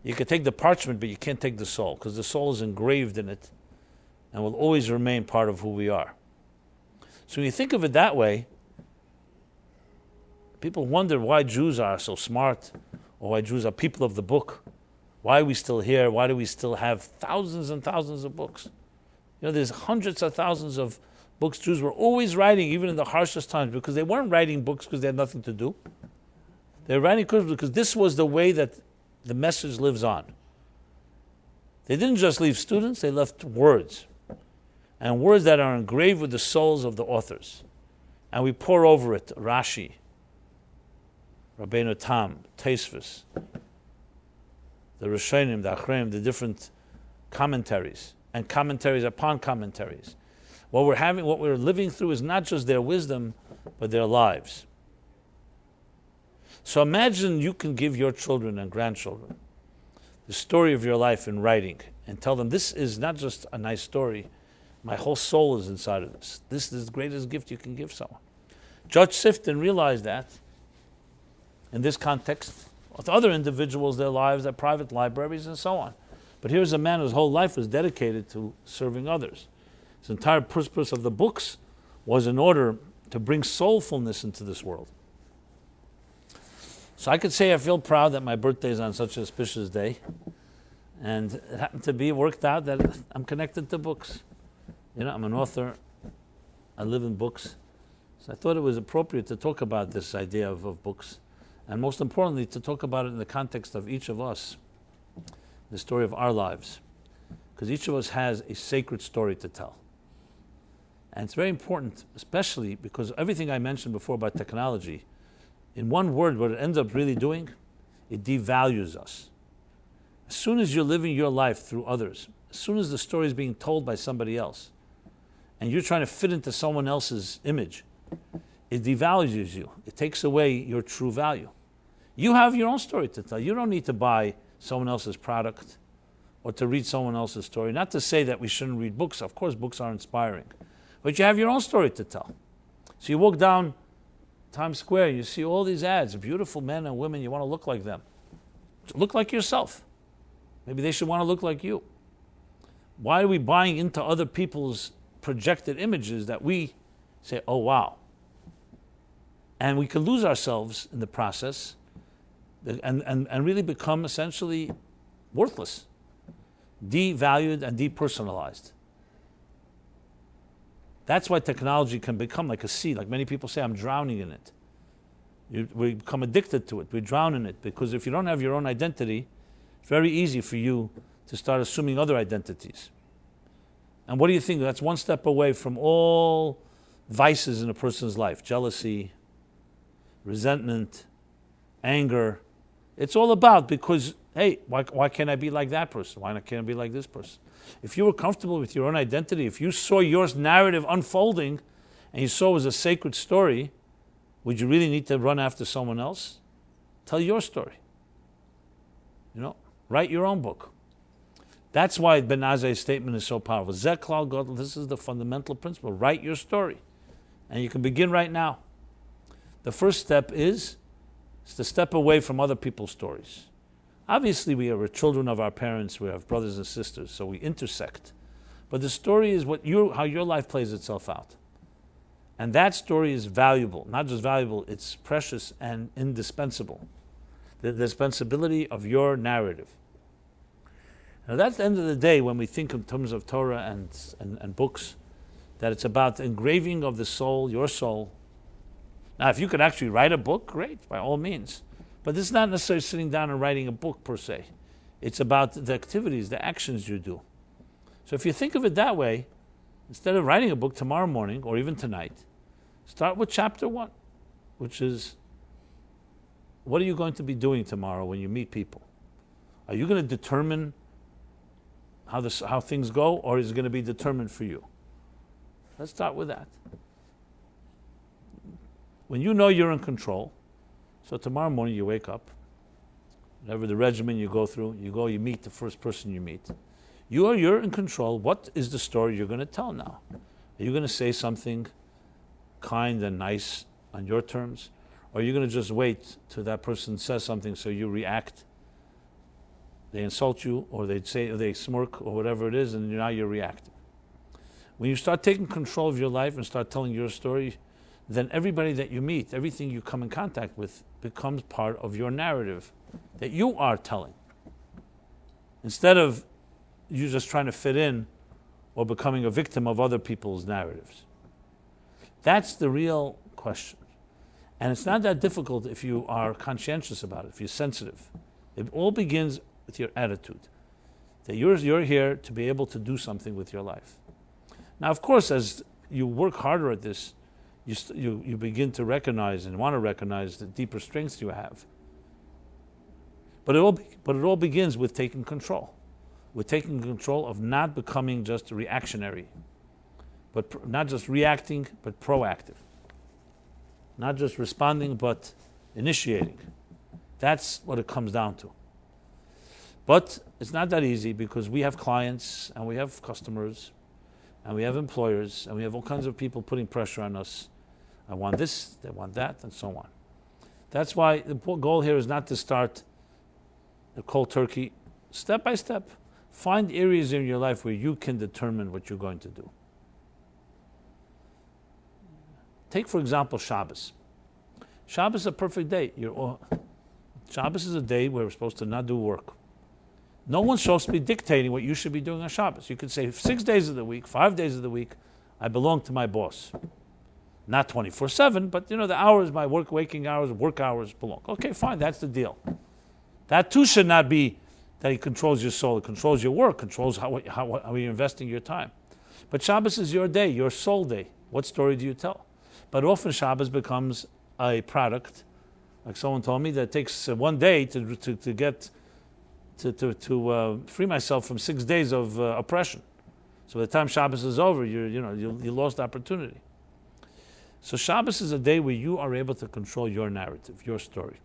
you could take the parchment, but you can't take the soul, because the soul is engraved in it and will always remain part of who we are. So when you think of it that way, people wonder why Jews are so smart, or why Jews are people of the book. Why are we still here? Why do we still have thousands and thousands of books? There's hundreds of thousands of books Jews were always writing, even in the harshest times, because they weren't writing books because they had nothing to do. They were writing because this was the way that the message lives on. They didn't just leave students, they left words. And words that are engraved with the souls of the authors. And we pour over it Rashi, Rabbeinu Tam, Hei Teves, the Rishonim, the Achreim, the different commentaries, and commentaries upon commentaries. What we're living through is not just their wisdom, but their lives. So imagine you can give your children and grandchildren the story of your life in writing and tell them this is not just a nice story, my whole soul is inside of this. This is the greatest gift you can give someone. Judge Sifton realized that in this context. With other individuals, their lives, their private libraries, and so on. But here's a man whose whole life was dedicated to serving others. His entire purpose of the books was in order to bring soulfulness into this world. So I could say I feel proud that my birthday is on such an auspicious day. And it happened to be worked out that I'm connected to books. I'm an author. I live in books. So I thought it was appropriate to talk about this idea of books. And most importantly, to talk about it in the context of each of us, the story of our lives. Because each of us has a sacred story to tell. And it's very important, especially because everything I mentioned before about technology, in one word, what it ends up really doing, it devalues us. As soon as you're living your life through others, as soon as the story is being told by somebody else, and you're trying to fit into someone else's image, it devalues you. It takes away your true value. You have your own story to tell. You don't need to buy someone else's product or to read someone else's story. Not to say that we shouldn't read books. Of course, books are inspiring. But you have your own story to tell. So you walk down Times Square, you see all these ads, beautiful men and women, you want to look like them. Look like yourself. Maybe they should want to look like you. Why are we buying into other people's projected images that we say, oh, wow. And we can lose ourselves in the process and really become essentially worthless, devalued and depersonalized. That's why technology can become like a sea. Like many people say, I'm drowning in it. We become addicted to it. We drown in it. Because if you don't have your own identity, it's very easy for you to start assuming other identities. And what do you think? That's one step away from all vices in a person's life. Jealousy, resentment, anger. It's all about because, hey, why can't I be like that person? Why can't I be like this person? If you were comfortable with your own identity, if you saw your narrative unfolding and you saw it was a sacred story, would you really need to run after someone else? Tell your story. Write your own book. That's why Ben Azai's statement is so powerful. Zeh klal gadol, this is the fundamental principle. Write your story. And you can begin right now. The first step is to step away from other people's stories. Obviously, we are children of our parents. We have brothers and sisters, so we intersect. But the story is how your life plays itself out. And that story is valuable. Not just valuable, it's precious and indispensable. The dispensability of your narrative. Now, that's the end of the day when we think in terms of Torah and books, that it's about the engraving of the soul, your soul. Now, if you could actually write a book, great, by all means. But this is not necessarily sitting down and writing a book per se. It's about the activities, the actions you do. So if you think of it that way, instead of writing a book tomorrow morning or even tonight, start with chapter 1, which is, what are you going to be doing tomorrow when you meet people? Are you going to determine how things go, or is it going to be determined for you? Let's start with that. When you know you're in control, so tomorrow morning you wake up, whatever the regimen you go through, you meet the first person you meet. You're in control. What is the story you're going to tell now? Are you going to say something kind and nice on your terms? Or are you going to just wait till that person says something so you react? They insult you, or they smirk, or whatever it is, and now you're reacting. When you start taking control of your life and start telling your story, then everybody that you meet, everything you come in contact with, becomes part of your narrative. that you are telling, instead of you just trying to fit in or becoming a victim of other people's narratives. That's the real question. And it's not that difficult if you are conscientious about it, if you're sensitive. It all begins with your attitude, that you're here to be able to do something with your life. Now, of course, as you work harder at this, you begin to recognize and want to recognize the deeper strengths you have. But it all begins with taking control. With taking control of not becoming just reactionary, but not just reacting, but proactive. Not just responding, but initiating. That's what it comes down to. But it's not that easy because we have clients and we have customers and we have employers and we have all kinds of people putting pressure on us. I want this, they want that, and so on. That's why the goal here is not to start a cold turkey. Step by step, find areas in your life where you can determine what you're going to do. Take, for example, Shabbos. Shabbos is a perfect day. Shabbos is a day where we're supposed to not do work. No one's supposed to be dictating what you should be doing on Shabbos. You could say 6 days of the week, 5 days of the week, I belong to my boss. Not 24/7, but the hours, my waking hours, work hours belong. Okay, fine, that's the deal. That too should not be that he controls your soul. It controls your work, controls how you're investing your time. But Shabbos is your day, your soul day. What story do you tell? But often Shabbos becomes a product, like someone told me, that it takes 1 day to free myself from 6 days of oppression. So by the time Shabbos is over, you lost opportunity. So Shabbos is a day where you are able to control your narrative, your story.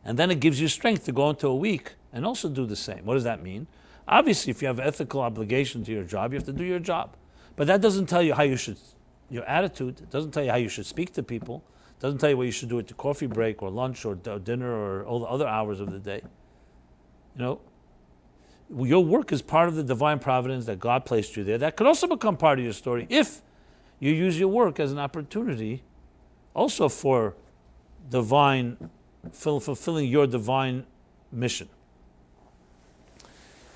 And then it gives you strength to go into a week and also do the same. What does that mean? Obviously, if you have ethical obligation to your job, you have to do your job. But that doesn't tell you how you should, your attitude, it doesn't tell you how you should speak to people, it doesn't tell you what you should do at the coffee break or lunch or dinner or all the other hours of the day. Your work is part of the divine providence that God placed you there. That could also become part of your story if you use your work as an opportunity also for fulfilling your divine mission.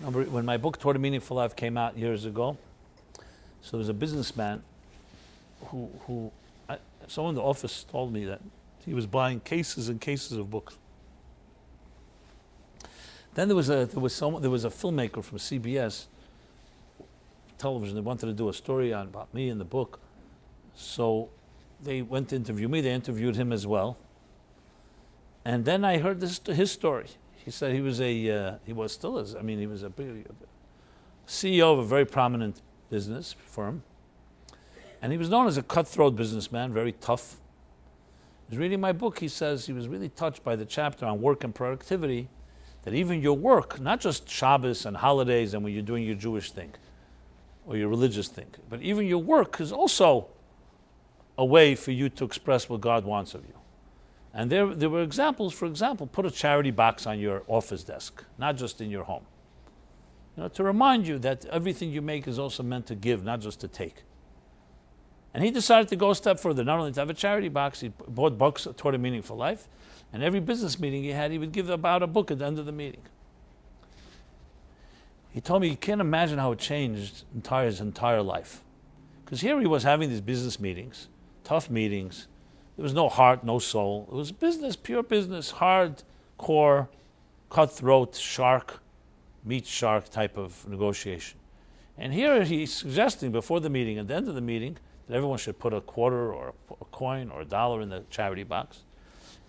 When my book, Torah Meaningful Life, came out years ago, so there was a businessman who someone in the office told me that he was buying cases and cases of books. Then there was a filmmaker from CBS television. They wanted to do a story about me in the book. So they went to interview me. They interviewed him as well. And then I heard his story. He said he was a CEO of a very prominent business firm. And he was known as a cutthroat businessman, very tough. He was reading my book. He says he was really touched by the chapter on work and productivity, that even your work, not just Shabbos and holidays and when you're doing your Jewish thing or your religious thing, but even your work is also a way for you to express what God wants of you. And there were examples. For example, put a charity box on your office desk, not just in your home. To remind you that everything you make is also meant to give, not just to take. And he decided to go a step further, not only to have a charity box, he bought books, Torah Meaningful Life, and every business meeting he had, he would give about a book at the end of the meeting. He told me he can't imagine how it changed his entire life. Because here he was having these business meetings, tough meetings. There was no heart, no soul. It was business, pure business, hardcore, cutthroat, meat shark type of negotiation. And here he's suggesting before the meeting, at the end of the meeting, that everyone should put a quarter or a coin or $1 in the charity box.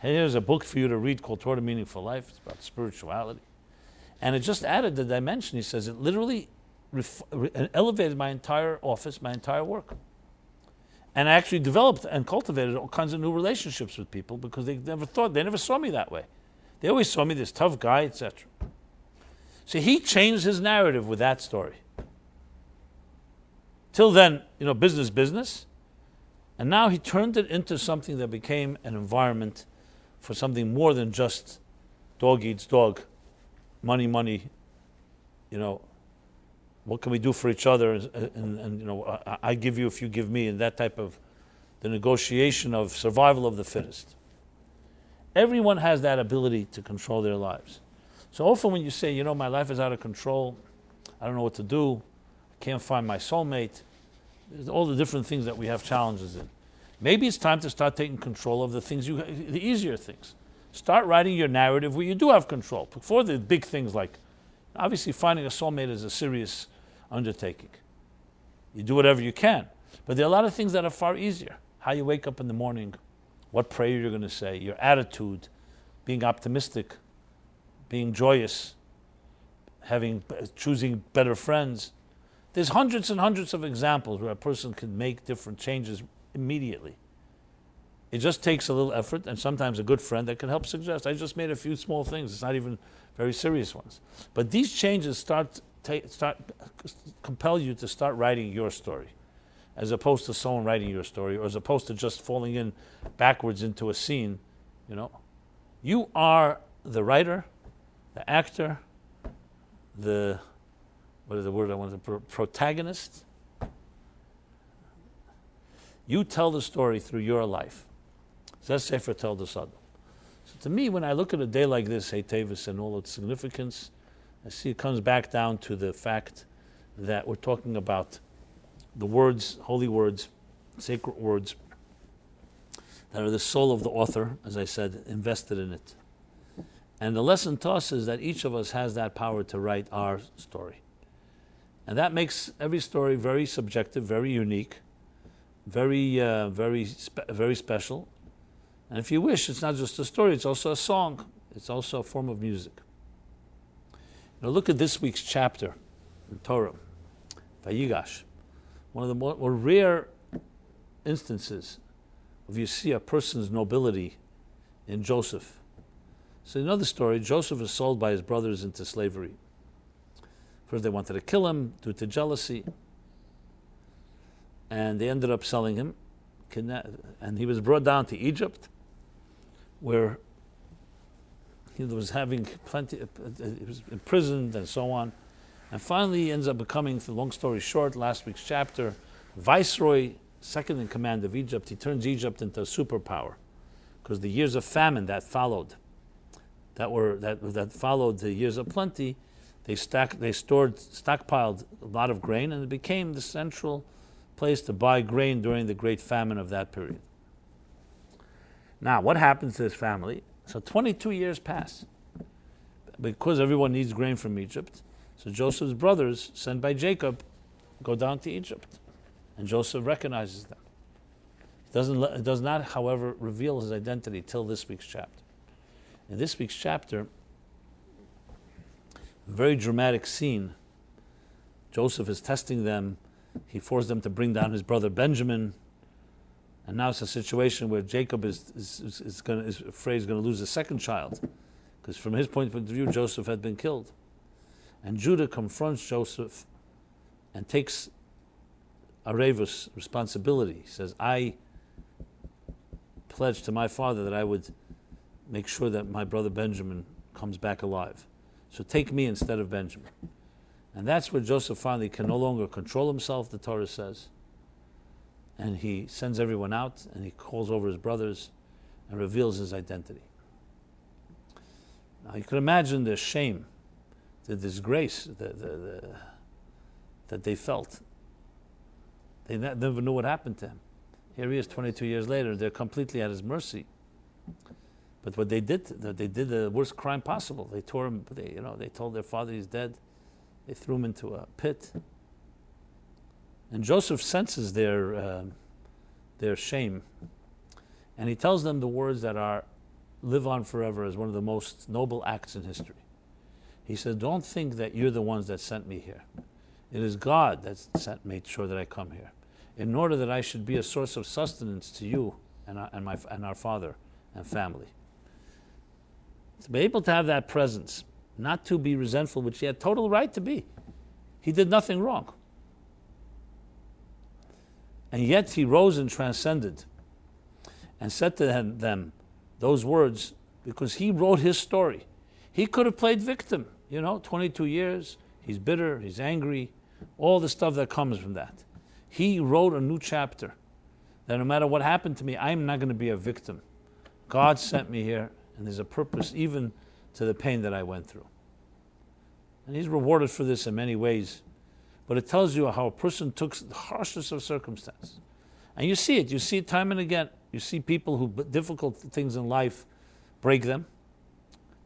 And here's a book for you to read called Torah Meaningful Life. It's about spirituality. And it just added the dimension. He says it literally elevated my entire office, my entire work. And I actually developed and cultivated all kinds of new relationships with people because they never saw me that way. They always saw me this tough guy, etc. So he changed his narrative with that story. Till then, business. And now he turned it into something that became an environment for something more than just dog eats dog, money, what can we do for each other, and I give you if you give me, and that type of the negotiation of survival of the fittest. Everyone has that ability to control their lives. So often when you say, my life is out of control, I don't know what to do, I can't find my soulmate, there's all the different things that we have challenges in. Maybe it's time to start taking control of the easier things. Start writing your narrative where you do have control. Before the big things like, obviously finding a soulmate is a serious undertaking. You do whatever you can. But there are a lot of things that are far easier. How you wake up in the morning, what prayer you're going to say, your attitude, being optimistic, being joyous, choosing better friends. There's hundreds and hundreds of examples where a person can make different changes immediately. It just takes a little effort and sometimes a good friend that can help suggest. I just made a few small things. It's not even very serious ones. But these changes compel you to start writing your story, as opposed to someone writing your story, or as opposed to just falling in backwards into a scene. You are the writer, the actor, protagonist. You tell the story through your life. Zeh Sefer Toldot Adam. So to me, when I look at a day like this, Hei Teves, and all its significance, I see it comes back down to the fact that we're talking about the words, holy words, sacred words, that are the soul of the author, as I said, invested in it. And the lesson to us is that each of us has that power to write our story. And that makes every story very subjective, very unique, very special. And if you wish, it's not just a story, it's also a song. It's also a form of music. Now look at this week's chapter in Torah, Vayigash. One of the more rare instances of you see a person's nobility in Joseph. So you know the story. Joseph is sold by his brothers into slavery. First they wanted to kill him due to jealousy, and they ended up selling him, and he was brought down to Egypt, where he was having he was imprisoned and so on, and finally he ends up becoming, for long story short, last week's chapter, viceroy, second in command of Egypt. He turns Egypt into a superpower, because the years of famine that followed, that followed the years of plenty, they stockpiled a lot of grain, and it became the central place to buy grain during the great famine of that period. Now, what happens to this family? So 22 years pass, because everyone needs grain from Egypt. So Joseph's brothers, sent by Jacob, go down to Egypt, and Joseph recognizes them. It does not, however, reveal his identity till this week's chapter. In this week's chapter, a very dramatic scene. Joseph is testing them. He forced them to bring down his brother Benjamin. And now it's a situation where Jacob is afraid he's going to lose a second child, because from his point of view, Joseph had been killed. And Judah confronts Joseph and takes Arevus responsibility. He says, I pledged to my father that I would make sure that my brother Benjamin comes back alive. So take me instead of Benjamin. And that's where Joseph finally can no longer control himself, the Torah says. And he sends everyone out, and he calls over his brothers and reveals his identity. Now you can imagine the shame, the disgrace that they felt. They never knew what happened to him. Here he is 22 years later, they're completely at his mercy. But what they did the worst crime possible. They tore him, they told their father he's dead. They threw him into a pit. And Joseph senses their shame, and he tells them the words that live on forever as one of the most noble acts in history. He says, don't think that you're the ones that sent me here. It is God that made sure that I come here, in order that I should be a source of sustenance to you and our father and family. To be able to have that presence, not to be resentful, which he had total right to be. He did nothing wrong. And yet he rose and transcended and said to them those words because he wrote his story. He could have played victim, 22 years, he's bitter, he's angry, all the stuff that comes from that. He wrote a new chapter that no matter what happened to me, I'm not going to be a victim. God sent me here, And there's a purpose even to the pain that I went through. And he's rewarded for this in many ways. But it tells you how a person took the harshest of circumstances. And you see it time and again. You see people who, difficult things in life break them.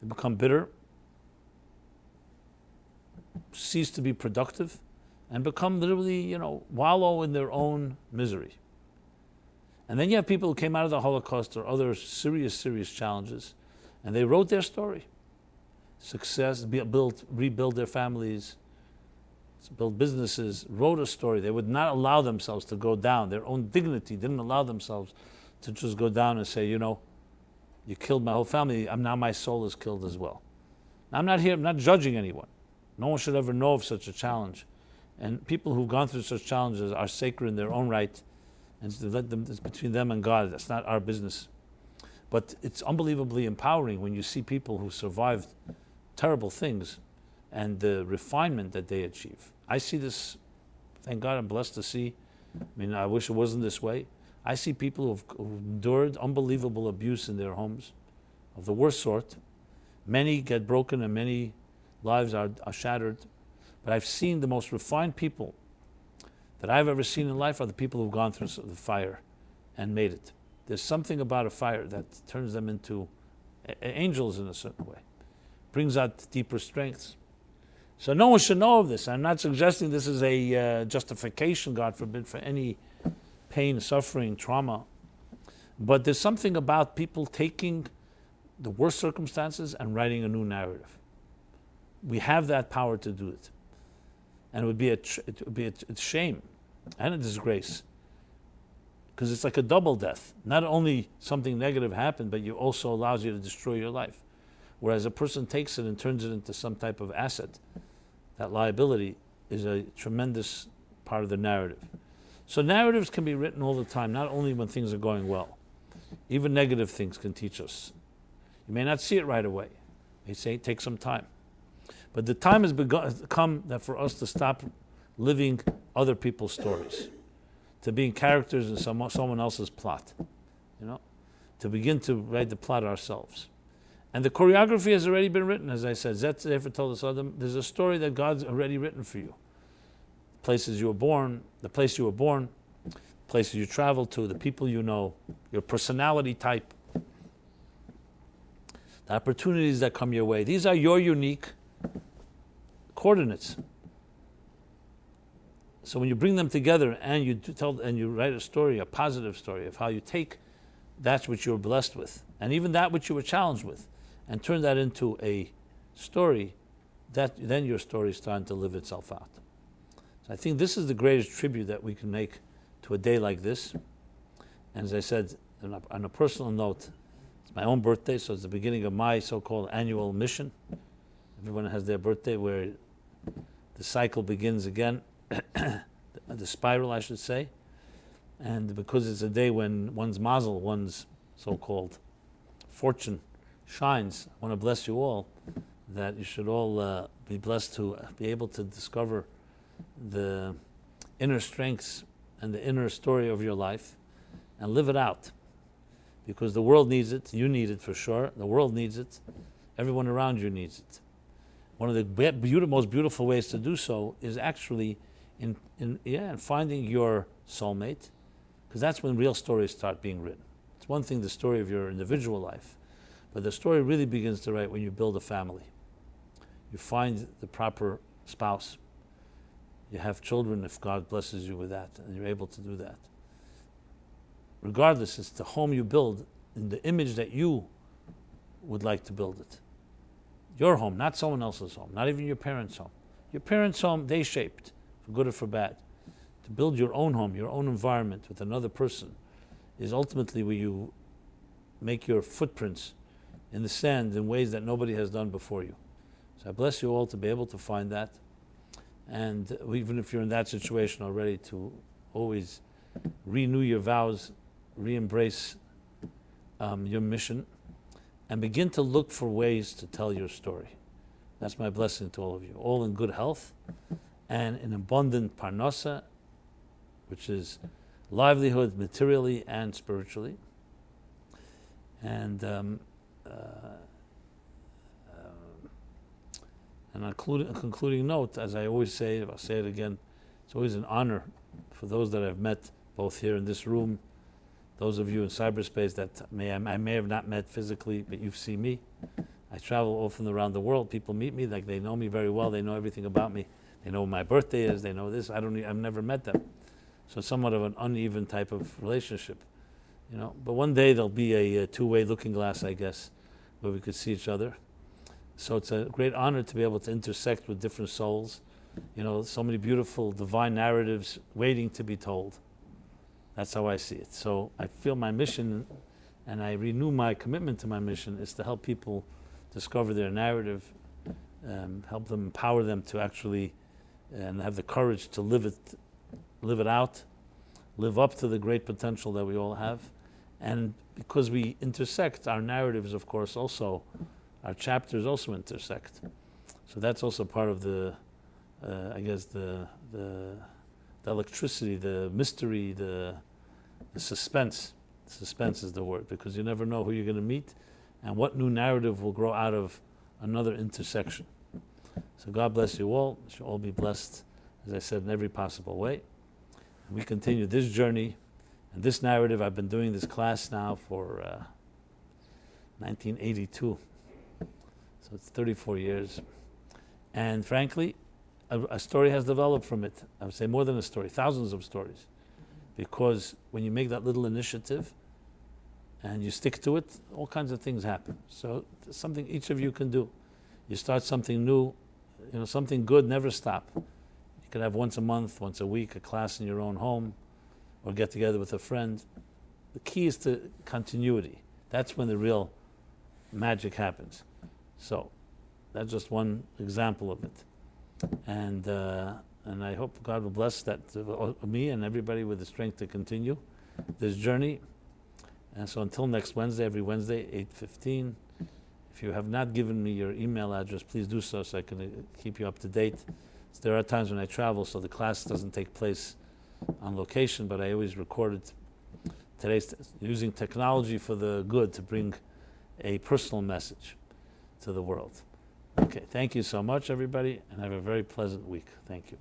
They become bitter, cease to be productive, and become literally, wallow in their own misery. And then you have people who came out of the Holocaust or other serious, serious challenges, and they wrote their story. Success, rebuild their families, build businesses, wrote a story. They would not allow themselves to go down. Their own dignity didn't allow themselves to just go down and say, you killed my whole family, now my soul is killed as well. Now, I'm not judging anyone. No one should ever know of such a challenge. And people who've gone through such challenges are sacred in their own right, and it's between them and God. That's not our business. But it's unbelievably empowering when you see people who survived terrible things and the refinement that they achieve. I see this, thank God I'm blessed to see. I wish it wasn't this way. I see people who've endured unbelievable abuse in their homes of the worst sort. Many get broken and many lives are shattered. But I've seen the most refined people that I've ever seen in life are the people who've gone through the fire and made it. There's something about a fire that turns them into angels in a certain way. Brings out deeper strengths. So no one should know of this. I'm not suggesting this is a justification, God forbid, for any pain, suffering, trauma. But there's something about people taking the worst circumstances and writing a new narrative. We have that power to do it. And it would be a shame and a disgrace. Because it's like a double death. Not only something negative happened, but it also allows you to destroy your life. Whereas a person takes it and turns it into some type of asset. That liability is a tremendous part of the narrative. So narratives can be written all the time, not only when things are going well. Even negative things can teach us. You may not see it right away. They say take some time. But the time has come that for us to stop living other people's stories, to being characters in someone else's plot, to begin to write the plot ourselves. And the choreography has already been written, as I said. Zet Sefer told us, there's a story that God's already written for you. Places you were born, the place you were born, places you traveled to, the people you know, your personality type, the opportunities that come your way. These are your unique coordinates. So when you bring them together and you write a story, a positive story of how you take that which you were blessed with, and even that which you were challenged with, and turn that into a story, then your story is starting to live itself out. So I think this is the greatest tribute that we can make to a day like this. And as I said, on a personal note, it's my own birthday, so it's the beginning of my so-called annual mission. Everyone has their birthday where the cycle begins again, the spiral, I should say. And because it's a day when one's mazel, one's so-called fortune shines, I want to bless you all, that you should all be blessed to be able to discover the inner strengths and the inner story of your life and live it out. Because the world needs it, you need it for sure, the world needs it, everyone around you needs it. One of the most beautiful ways to do so is actually in finding your soulmate, because that's when real stories start being written. It's one thing, the story of your individual life, but the story really begins to write when you build a family. You find the proper spouse. You have children if God blesses you with that, and you're able to do that. Regardless, it's the home you build in the image that you would like to build it. Your home, not someone else's home, not even your parents' home. Your parents' home, they shaped, for good or for bad. To build your own home, your own environment with another person is ultimately where you make your footprints in the sand in ways that nobody has done before you. So I bless you all to be able to find that. And even if you're in that situation already, to always renew your vows, re-embrace your mission, and begin to look for ways to tell your story. That's my blessing to all of you. All in good health and in abundant parnasa, which is livelihood materially and spiritually. And And a concluding note, as I always say, I'll say it again, it's always an honor for those that I've met, both here in this room, those of you in cyberspace that I may have not met physically, but you've seen me. I travel often around the world. People meet me, like they know me very well. They know everything about me. They know when my birthday is. They know this. I've never met them. So it's somewhat of an uneven type of relationship, you know. But one day there'll be a two-way looking glass, I guess, where we could see each other. So it's a great honor to be able to intersect with different souls. You know, so many beautiful divine narratives waiting to be told. That's how I see it. So I feel my mission, and I renew my commitment to my mission, is to help people discover their narrative, help them, empower them to actually and have the courage to live it out, live up to the great potential that we all have. And because we intersect, our narratives, of course, also, our chapters also intersect. So that's also part of the, I guess, the electricity, the mystery, the suspense. Suspense is the word, because you never know who you're going to meet and what new narrative will grow out of another intersection. So God bless you all. You should all be blessed, as I said, in every possible way. And we continue this journey and this narrative. I've been doing this class now for 1982. So it's 34 years. And frankly, a story has developed from it. I would say more than a story, thousands of stories. Because when you make that little initiative and you stick to it, all kinds of things happen. So it's something each of you can do. You start something new, you know, something good, never stop. You could have once a month, once a week, a class in your own home, or get together with a friend. The key is to continuity. That's when the real magic happens. So that's just one example of it. And I hope God will bless that me and everybody with the strength to continue this journey. And so until next Wednesday, every Wednesday, 8:15. If you have not given me your email address, please do so I can keep you up to date. So there are times when I travel, so the class doesn't take place on location, but I always record it. Today's using technology for the good to bring a personal message to the world. Okay, thank you so much, everybody, and have a very pleasant week. Thank you.